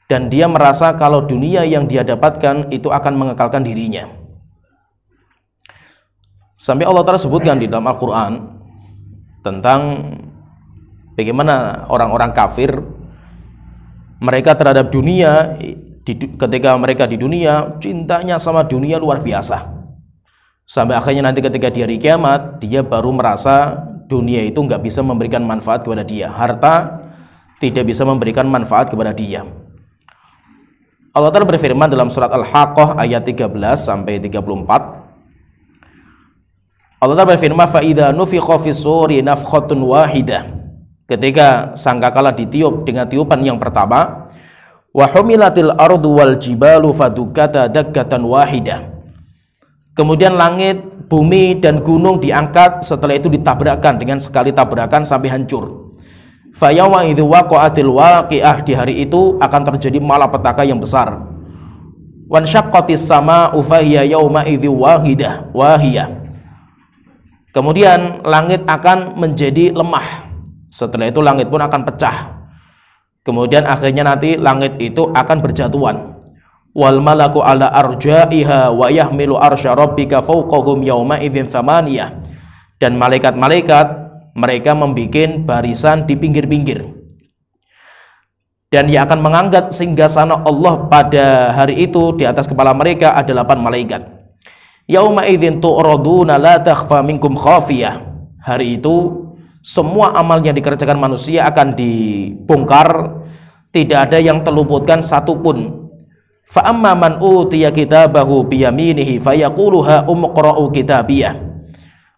dan dia merasa kalau dunia yang dia dapatkan itu akan mengekalkan dirinya. Sampai Allah Ta'ala sebutkan di dalam Al-Quran tentang bagaimana orang-orang kafir, mereka terhadap dunia, ketika mereka di dunia, cintanya sama dunia luar biasa. Sampai akhirnya nanti ketika di hari kiamat, dia baru merasa dunia itu nggak bisa memberikan manfaat kepada dia. Harta tidak bisa memberikan manfaat kepada dia. Allah Ta'ala berfirman dalam surat Al-Haqqah ayat 13 sampai 34. Allah Ta'ala berfirman, فَإِذَا نُفِخَ فِي الصُّورِ نَفْخَةٌ وَاحِدَةٌ. Ketika sangkakala ditiup dengan tiupan yang pertama, وَحُمِلَتِ الْأَرْضُ وَالْجِبَالُ فَدُكَّتَ دَكَّةً وَاحِدَةً. Kemudian langit, bumi, dan gunung diangkat, setelah itu ditabrakkan dengan sekali tabrakan sampai hancur. Fayawma idzu waqa'atil waqi'ah, di hari itu akan terjadi malapetaka yang besar. Wanshaqqatis samaa'u fahiya yauma idzi wahiyah. Kemudian langit akan menjadi lemah. Setelah itu langit pun akan pecah. Kemudian akhirnya nanti langit itu akan berjatuhan. Wal malaku ala arja'iha wa yahmilu arsya rabbika fawqahum yauma idzin thamaniyah. Dan malaikat-malaikat mereka membikin barisan di pinggir-pinggir, dan yang akan mengangkat singgasana Allah pada hari itu di atas kepala mereka ada 8 malaikat. Yauma idzin tu'raduna la takhfa minkum khafiyah. Hari itu semua amal yang dikerjakan manusia akan dibongkar, tidak ada yang terluputkan satupun. Fa amma man utiya kitabahu biyaminihi fayaqulu ha umqra'u kitabiyah.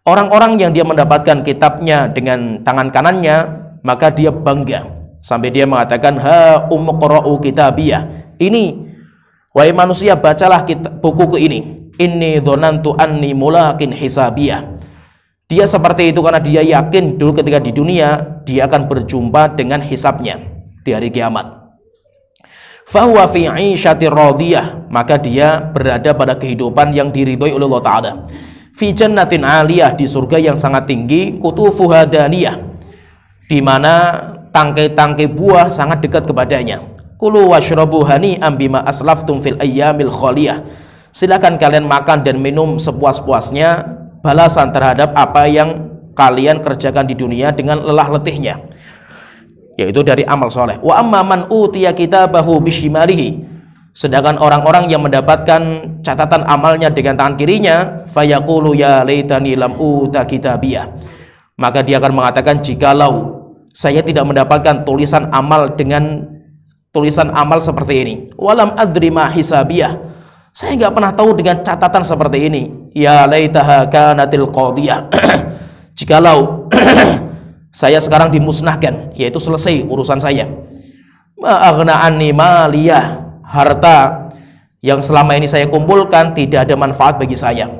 Orang-orang yang dia mendapatkan kitabnya dengan tangan kanannya, maka dia bangga sampai dia mengatakan ha umqra'u kitabiyah. Ini, wahai manusia, bacalah bukuku ini. Inni dzanantu anni mulaqin hisabiyah. Dia seperti itu karena dia yakin dulu ketika di dunia dia akan berjumpa dengan hisabnya di hari kiamat. Fahuwa fi 'ishatir radiyah, maka dia berada pada kehidupan yang diridhoi oleh Allah Ta'ala. Fi jannatin 'aliyah, di surga yang sangat tinggi, qutufuha daniyah, di mana tangkai-tangkai buah sangat dekat kepadanya. Kulu washrabu hani'an bima aslaftum fil ayyamil khaliyah. Silakan kalian makan dan minum sepuas-puasnya, balasan terhadap apa yang kalian kerjakan di dunia dengan lelah letihnya, yaitu dari amal soleh. Wa amma man utiya kitabahu bishimalihi, sedangkan orang-orang yang mendapatkan catatan amalnya dengan tangan kirinya, fayaqulu ya laitani lam uta kitabiyah, maka dia akan mengatakan, jikalau saya tidak mendapatkan tulisan amal dengan tulisan amal seperti ini. Walam adri ma hisabiyah, saya nggak pernah tahu dengan catatan seperti ini. Ya laitaha kanatil qadiyah, jikalau saya sekarang dimusnahkan, yaitu selesai urusan saya. Ma'aghna anni maliyah, harta yang selama ini saya kumpulkan tidak ada manfaat bagi saya.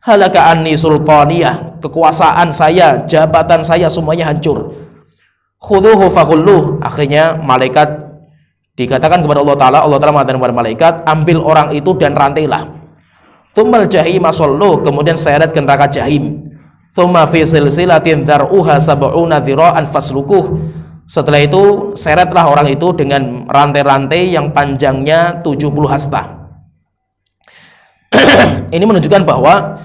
Halaka anni sultaniyah, kekuasaan saya, jabatan saya semuanya hancur. Khudhuhu faghulluh, akhirnya malaikat dikatakan kepada Allah Ta'ala, Allah Ta'ala mengatakan kepada malaikat, ambil orang itu dan rantailah. Tsummal jahima salluh, kemudian seret ke neraka jahim. Tsumma fi silsilatin dzar'uha sab'una dzira'an faslukuh, setelah itu seretlah orang itu dengan rantai-rantai yang panjangnya 70 hasta. Ini menunjukkan bahwa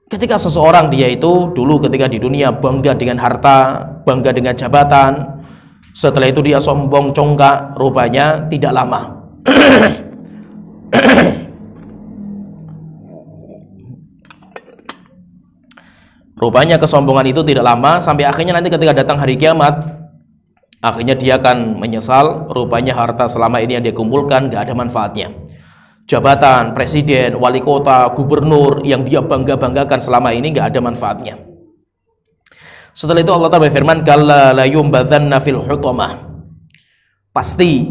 ketika seseorang dia itu dulu ketika di dunia bangga dengan harta, bangga dengan jabatan, setelah itu dia sombong congkak, rupanya tidak lama Rupanya kesombongan itu tidak lama, sampai akhirnya nanti ketika datang hari kiamat, akhirnya dia akan menyesal. Rupanya harta selama ini yang dia kumpulkan gak ada manfaatnya. Jabatan, presiden, wali kota, gubernur yang dia bangga-banggakan selama ini gak ada manfaatnya. Setelah itu Allah Ta'ala berfirman, kalla la yumbadzanna fil hutamah. Pasti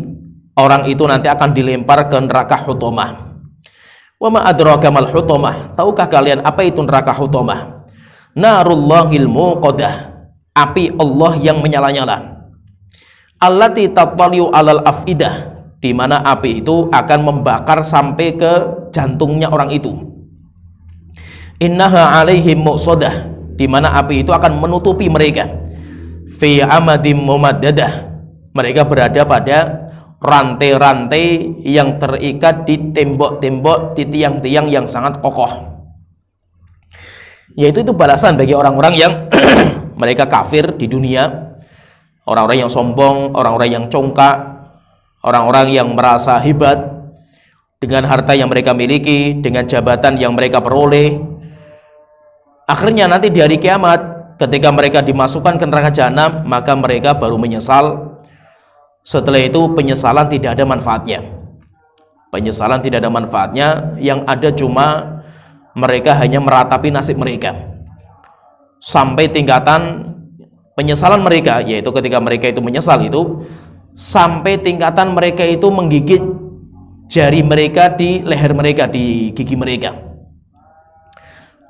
orang itu nanti akan dilempar ke neraka hutamah. Wa ma adraka mal hutamah. Tahukah kalian apa itu neraka hutamah? Narullahil muqadah, api Allah yang menyala-nyala. Allati tattaliu alal afidah, di mana api itu akan membakar sampai ke jantungnya orang itu. Innaha alaihim muqsadah, di mana api itu akan menutupi mereka. Fi amadim mumaddadah, mereka berada pada rantai-rantai yang terikat di tembok-tembok, di tiang-tiang yang sangat kokoh. Yaitu itu balasan bagi orang-orang yang mereka kafir di dunia, orang-orang yang sombong, orang-orang yang congkak, orang-orang yang merasa hebat dengan harta yang mereka miliki, dengan jabatan yang mereka peroleh. Akhirnya nanti di hari kiamat, ketika mereka dimasukkan ke neraka jahanam, maka mereka baru menyesal. Setelah itu penyesalan tidak ada manfaatnya. Penyesalan tidak ada manfaatnya, yang ada cuma mereka hanya meratapi nasib mereka sampai tingkatan penyesalan mereka, yaitu ketika mereka itu menyesal itu sampai tingkatan mereka itu menggigit jari mereka di leher mereka, di gigi mereka.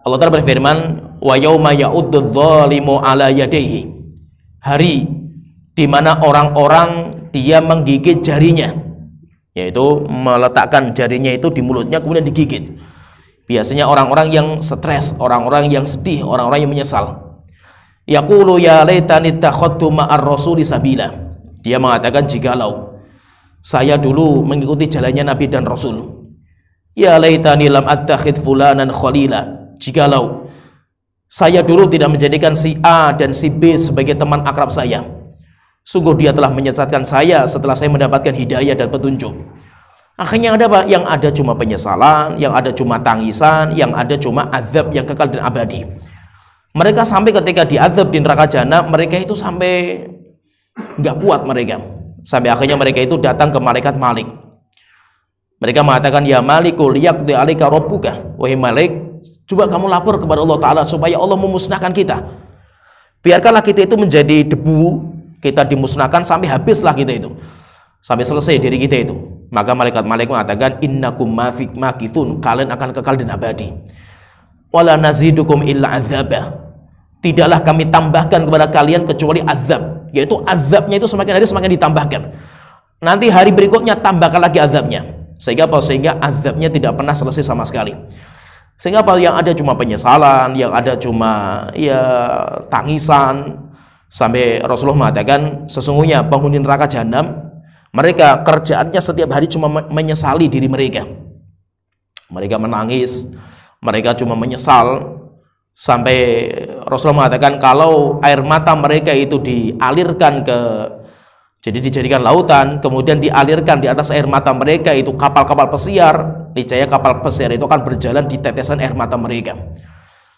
Allah Ta'ala berfirman, wa yauma ya'uddu dzalimu ala yadayhi, hari di mana orang-orang dia menggigit jarinya, yaitu meletakkan jarinya itu di mulutnya kemudian digigit. Biasanya orang-orang yang stres, orang-orang yang sedih, orang-orang yang menyesal. Yaqulu ya laitani takhadtu ma'ar rasuli sabila. Dia mengatakan, jikalau saya dulu mengikuti jalannya Nabi dan Rasul. Ya laitani lam attakhid fulanan khalila. Jikalau saya dulu tidak menjadikan si A dan si B sebagai teman akrab saya. Sungguh dia telah menyesatkan saya setelah saya mendapatkan hidayah dan petunjuk. Akhirnya ada apa? Yang ada cuma penyesalan, yang ada cuma tangisan, yang ada cuma azab yang kekal dan abadi. Mereka sampai ketika diazab di neraka jahanam, mereka itu sampai nggak kuat mereka. Sampai akhirnya mereka itu datang ke malaikat Malik. Mereka mengatakan, ya Malikul yaqdi alika rabbuka. Wahai Malik, coba kamu lapor kepada Allah Ta'ala supaya Allah memusnahkan kita. Biarkanlah kita itu menjadi debu, kita dimusnahkan sampai habislah kita itu, sampai selesai diri kita itu. Maka malaikat mengatakan, innakum makithun, kalian akan kekal dan abadi. Wala nazidukum illa azabah, tidaklah kami tambahkan kepada kalian kecuali azab, yaitu azabnya itu semakin hari semakin ditambahkan. Nanti hari berikutnya tambahkan lagi azabnya, sehingga apa? Sehingga azabnya tidak pernah selesai sama sekali. Sehingga apa? Yang ada cuma penyesalan, yang ada cuma ya tangisan. Sampai Rasulullah mengatakan, sesungguhnya penghuni neraka jahanam, mereka kerjaannya setiap hari cuma menyesali diri mereka. Mereka menangis, mereka cuma menyesal. Sampai Rasulullah mengatakan, kalau air mata mereka itu dialirkan jadi dijadikan lautan, kemudian dialirkan di atas air mata mereka itu kapal-kapal pesiar, niscaya kapal pesiar itu akan berjalan di tetesan air mata mereka.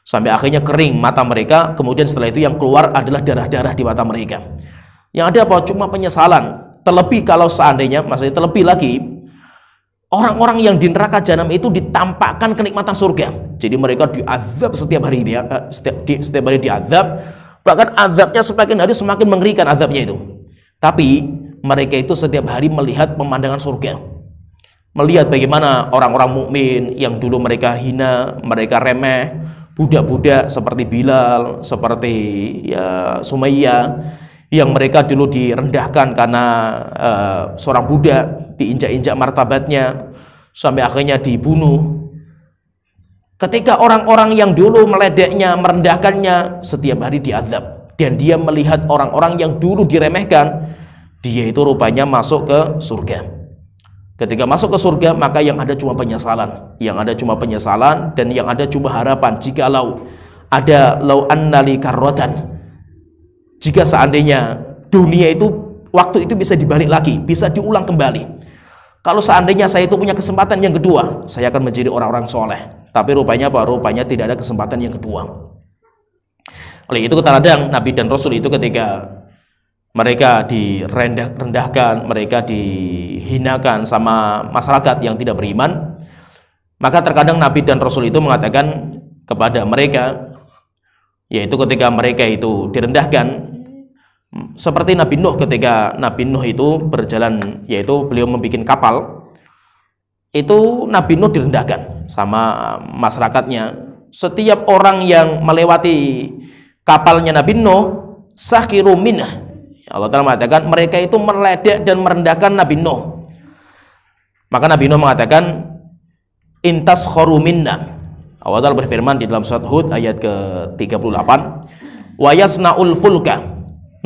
Sampai akhirnya kering mata mereka, kemudian setelah itu yang keluar adalah darah-darah di mata mereka. Yang ada apa? Cuma penyesalan. Terlebih kalau seandainya, maksudnya terlebih lagi, orang-orang yang di neraka jahanam itu ditampakkan kenikmatan surga. Jadi mereka diazab setiap hari, setiap hari diazab, bahkan azabnya semakin hari semakin mengerikan azabnya itu. Tapi mereka itu setiap hari melihat pemandangan surga, melihat bagaimana orang-orang mukmin yang dulu mereka hina, mereka remeh, budak-budak seperti Bilal, seperti ya Sumayyah, yang mereka dulu direndahkan karena seorang budak, diinjak-injak martabatnya sampai akhirnya dibunuh. Ketika orang-orang yang dulu meledeknya, merendahkannya, setiap hari diazab, dan dia melihat orang-orang yang dulu diremehkan, dia itu rupanya masuk ke surga. Ketika masuk ke surga, maka yang ada cuma penyesalan, dan yang ada cuma harapan. Jikalau ada lau annali karrotan, jika seandainya dunia itu waktu itu bisa dibalik lagi, bisa diulang kembali. Kalau seandainya saya itu punya kesempatan yang kedua, saya akan menjadi orang-orang soleh. Tapi rupanya apa? Rupanya tidak ada kesempatan yang kedua. Oleh itu terkadang Nabi dan Rasul itu ketika mereka direndahkan, mereka dihinakan sama masyarakat yang tidak beriman, maka terkadang Nabi dan Rasul itu mengatakan kepada mereka, yaitu ketika mereka itu direndahkan, seperti Nabi Nuh ketika Nabi Nuh itu berjalan, yaitu beliau membuat kapal, itu Nabi Nuh direndahkan sama masyarakatnya. Setiap orang yang melewati kapalnya Nabi Nuh, sakhiru minah, Allah Ta'ala mengatakan mereka itu meledek dan merendahkan Nabi Nuh. Maka Nabi Nuh mengatakan, intas khoru minna. Allah Ta'ala berfirman di dalam surat Hud ayat ke-38, wa yasna'ul fulka,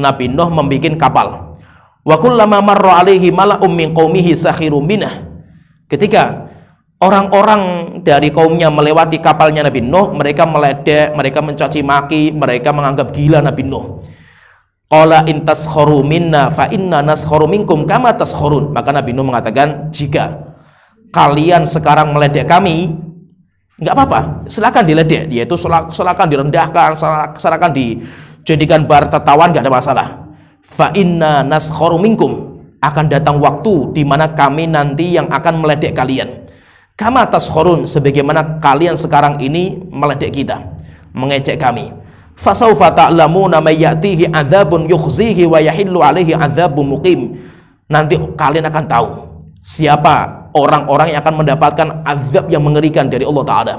Nabi Nuh membuat kapal. Wa kullama marra alaihi mala'um min qaumihi sakhiru minah. Ketika orang-orang dari kaumnya melewati kapalnya Nabi Nuh, mereka meledek, mereka mencaci maki, mereka menganggap gila Nabi Nuh. Qala in taskharu minna fa inna naskharu minkum kama taskhurun. Maka Nabi Nuh mengatakan, jika kalian sekarang meledek kami, enggak apa-apa, silakan diledek, yaitu silakan direndahkan, silakan dijadikan bar tertawan, enggak ada masalah. Fa inna naskharu minkum, akan datang waktu di mana kami nanti yang akan meledek kalian. Kama taskhurun, sebagaimana kalian sekarang ini meledek kita, mengejek kami. Fasaufa ta'lamuna may ya'tihi 'adzabun yukhzihi wa yahillu 'alaihi 'adzabun muqim. Nanti kalian akan tahu siapa orang-orang yang akan mendapatkan azab yang mengerikan dari Allah Ta'ala.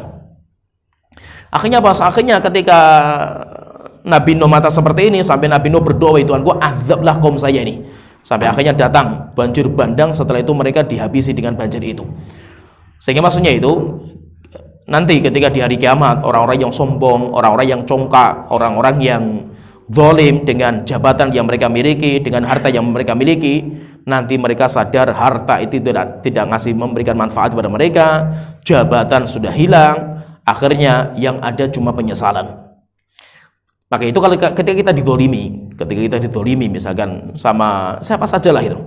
Akhirnya apa? Akhirnya ketika Nabi Nuh mata seperti ini, sampai Nabi Nuh berdoa, Tuhan gua azablah kaum saya ini. Sampai akhirnya datang banjir bandang, setelah itu mereka dihabisi dengan banjir itu. Sehingga maksudnya itu, nanti ketika di hari kiamat, orang-orang yang sombong, orang-orang yang congkak, orang-orang yang zalim dengan jabatan yang mereka miliki, dengan harta yang mereka miliki, nanti mereka sadar harta itu tidak memberikan manfaat kepada mereka, jabatan sudah hilang, akhirnya yang ada cuma penyesalan. Maka itu kalau ketika kita didolimi misalkan sama siapa saja lah itu,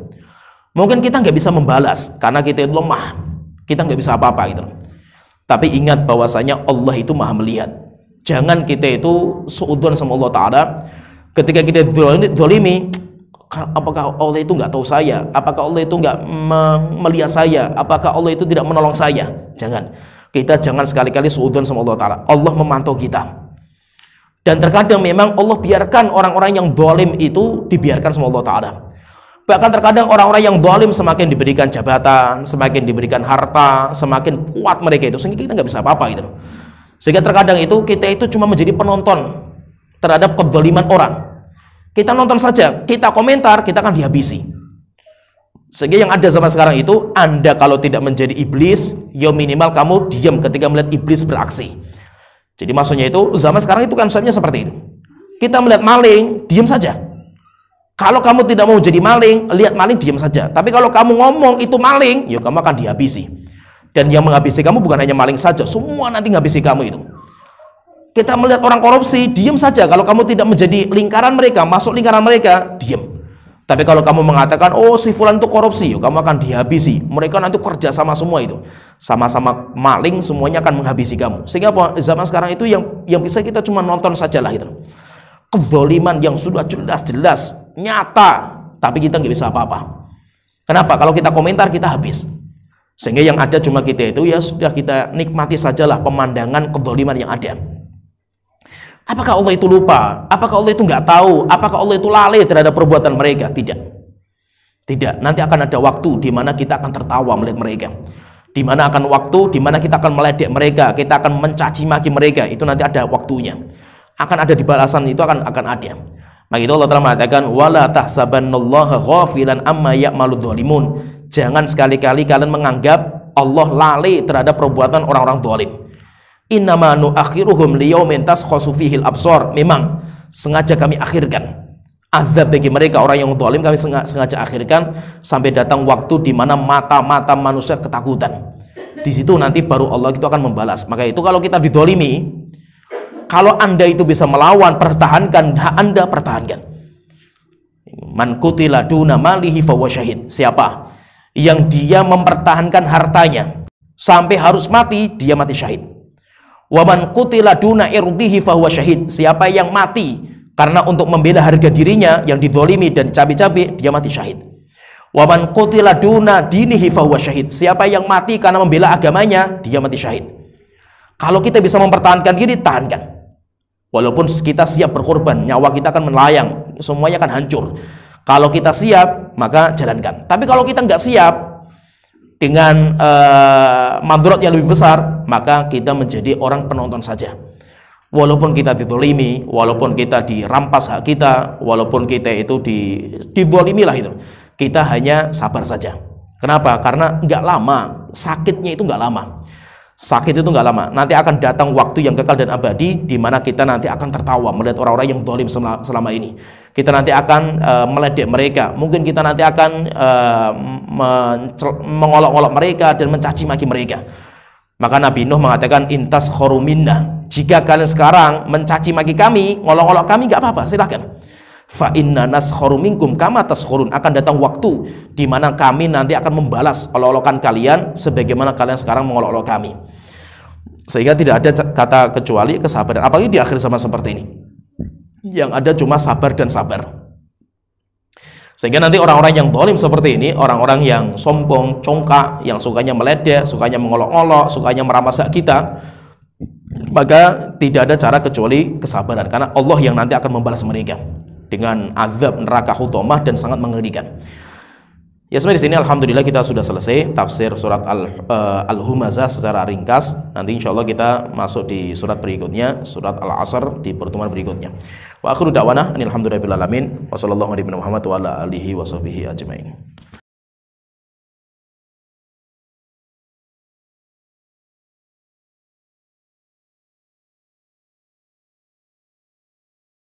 mungkin kita nggak bisa membalas karena kita itu lemah, kita nggak bisa apa-apa gitu. Tapi ingat bahwasanya Allah itu maha melihat. Jangan kita itu suudzon sama Allah Ta'ala. Ketika kita dzalimi, apakah Allah itu nggak tahu saya? Apakah Allah itu nggak melihat saya? Apakah Allah itu tidak menolong saya? Jangan. Kita jangan sekali-kali suudzon sama Allah Ta'ala. Allah memantau kita. Dan terkadang memang Allah biarkan orang-orang yang zalim itu dibiarkan sama Allah Ta'ala. Bahkan terkadang orang-orang yang zalim semakin diberikan jabatan, semakin diberikan harta, semakin kuat mereka itu, sehingga kita nggak bisa apa-apa gitu. Sehingga terkadang itu kita itu cuma menjadi penonton terhadap kezaliman orang. Kita nonton saja, kita komentar, kita akan dihabisi. Sehingga yang ada zaman sekarang itu, Anda kalau tidak menjadi iblis, ya minimal kamu diam ketika melihat iblis beraksi. Jadi maksudnya itu, zaman sekarang itu konsepnya seperti itu. Kita melihat maling, diam saja. Kalau kamu tidak mau jadi maling, lihat maling diam saja. Tapi kalau kamu ngomong itu maling, ya kamu akan dihabisi. Dan yang menghabisi kamu bukan hanya maling saja, semua nanti menghabisi kamu itu. Kita melihat orang korupsi, diam saja. Kalau kamu tidak menjadi lingkaran mereka, masuk lingkaran mereka, diam. Tapi kalau kamu mengatakan, oh si fulan itu korupsi, ya kamu akan dihabisi. Mereka nanti kerja sama semua itu. Sama-sama maling, semuanya akan menghabisi kamu. Sehingga zaman sekarang itu yang bisa kita cuma nonton sajalah itu. Kezaliman yang sudah jelas-jelas nyata, tapi kita nggak bisa apa-apa. Kenapa? Kalau kita komentar kita habis. Sehingga yang ada cuma kita itu, ya sudah kita nikmati sajalah pemandangan kezaliman yang ada. Apakah Allah itu lupa? Apakah Allah itu nggak tahu? Apakah Allah itu lalai terhadap perbuatan mereka? Tidak. Tidak. Nanti akan ada waktu di mana kita akan tertawa melihat mereka. Di mana akan waktu di mana kita akan meledek mereka, kita akan mencaci maki mereka. Itu nanti ada waktunya. Akan ada di balasan itu akan ada. Maka itu Allah Ta'ala mengatakan, wala tahsabannallaha ghafilan amma ya'maludz zalimun. Jangan sekali-kali kalian menganggap Allah lalai terhadap perbuatan orang-orang zalim. Innama nu'akhiruhum liyaumin taskhasu fihil absar. Memang sengaja kami akhirkan azab bagi mereka orang yang zalim, kami sengaja akhirkan sampai datang waktu di mana mata-mata manusia ketakutan. Di situ nanti baru Allah itu akan membalas. Maka itu kalau kita didolimi, kalau Anda itu bisa melawan, pertahankan hak Anda, pertahankan. Man qutila duna malihi fahuwa syahid. Siapa yang dia mempertahankan hartanya sampai harus mati, dia mati syahid. Wa man qutila duna irdihi fahuwa syahid. Siapa yang mati karena untuk membela harga dirinya yang dizalimi dan dicabi-cabi, dia mati syahid. Wa man qutila duna dinihi fahuwa syahid. Siapa yang mati karena membela agamanya, dia mati syahid. Kalau kita bisa mempertahankan diri, tahankan. Walaupun kita siap berkorban, nyawa kita akan melayang, semuanya akan hancur. Kalau kita siap, maka jalankan. Tapi kalau kita nggak siap dengan madharat yang lebih besar, maka kita menjadi orang penonton saja. Walaupun kita dizalimi, walaupun kita dirampas hak kita, walaupun kita itu dizalimi lah itu, kita hanya sabar saja. Kenapa? Karena nggak lama, sakitnya itu nggak lama. Sakit itu nggak lama. Nanti akan datang waktu yang kekal dan abadi, di mana kita nanti akan tertawa melihat orang-orang yang zalim selama ini. Kita nanti akan meledek mereka. Mungkin kita nanti akan mengolok-olok mereka dan mencaci maki mereka. Maka Nabi Nuh mengatakan, intas khoruminna. Jika kalian sekarang mencaci maki kami, ngolok-olok kami, nggak apa-apa, silahkan. Fa inna naskhoru minkum kama taskhurun. Akan datang waktu di mana kami nanti akan membalas olok-olokan kalian sebagaimana kalian sekarang mengolok-olok kami. Sehingga tidak ada kata kecuali kesabaran. Apalagi di akhir zaman seperti ini, yang ada cuma sabar dan sabar. Sehingga nanti orang-orang yang zalim seperti ini, orang-orang yang sombong, congkak, yang sukanya meledek, sukanya mengolok-olok, sukanya merampas hak kita, maka tidak ada cara kecuali kesabaran, karena Allah yang nanti akan membalas mereka dengan azab neraka hutomah dan sangat mengerikan. Ya, sampai di sini alhamdulillah kita sudah selesai tafsir surat Al-Humazah secara ringkas. Nanti insyaallah kita masuk di surat berikutnya, surat Al-Asr, di pertemuan berikutnya. Wa akhiru da'wana alhamdulillahirabbil alamin wa sallallahu alaihi wa ala alihi wa sahbihi ajmain.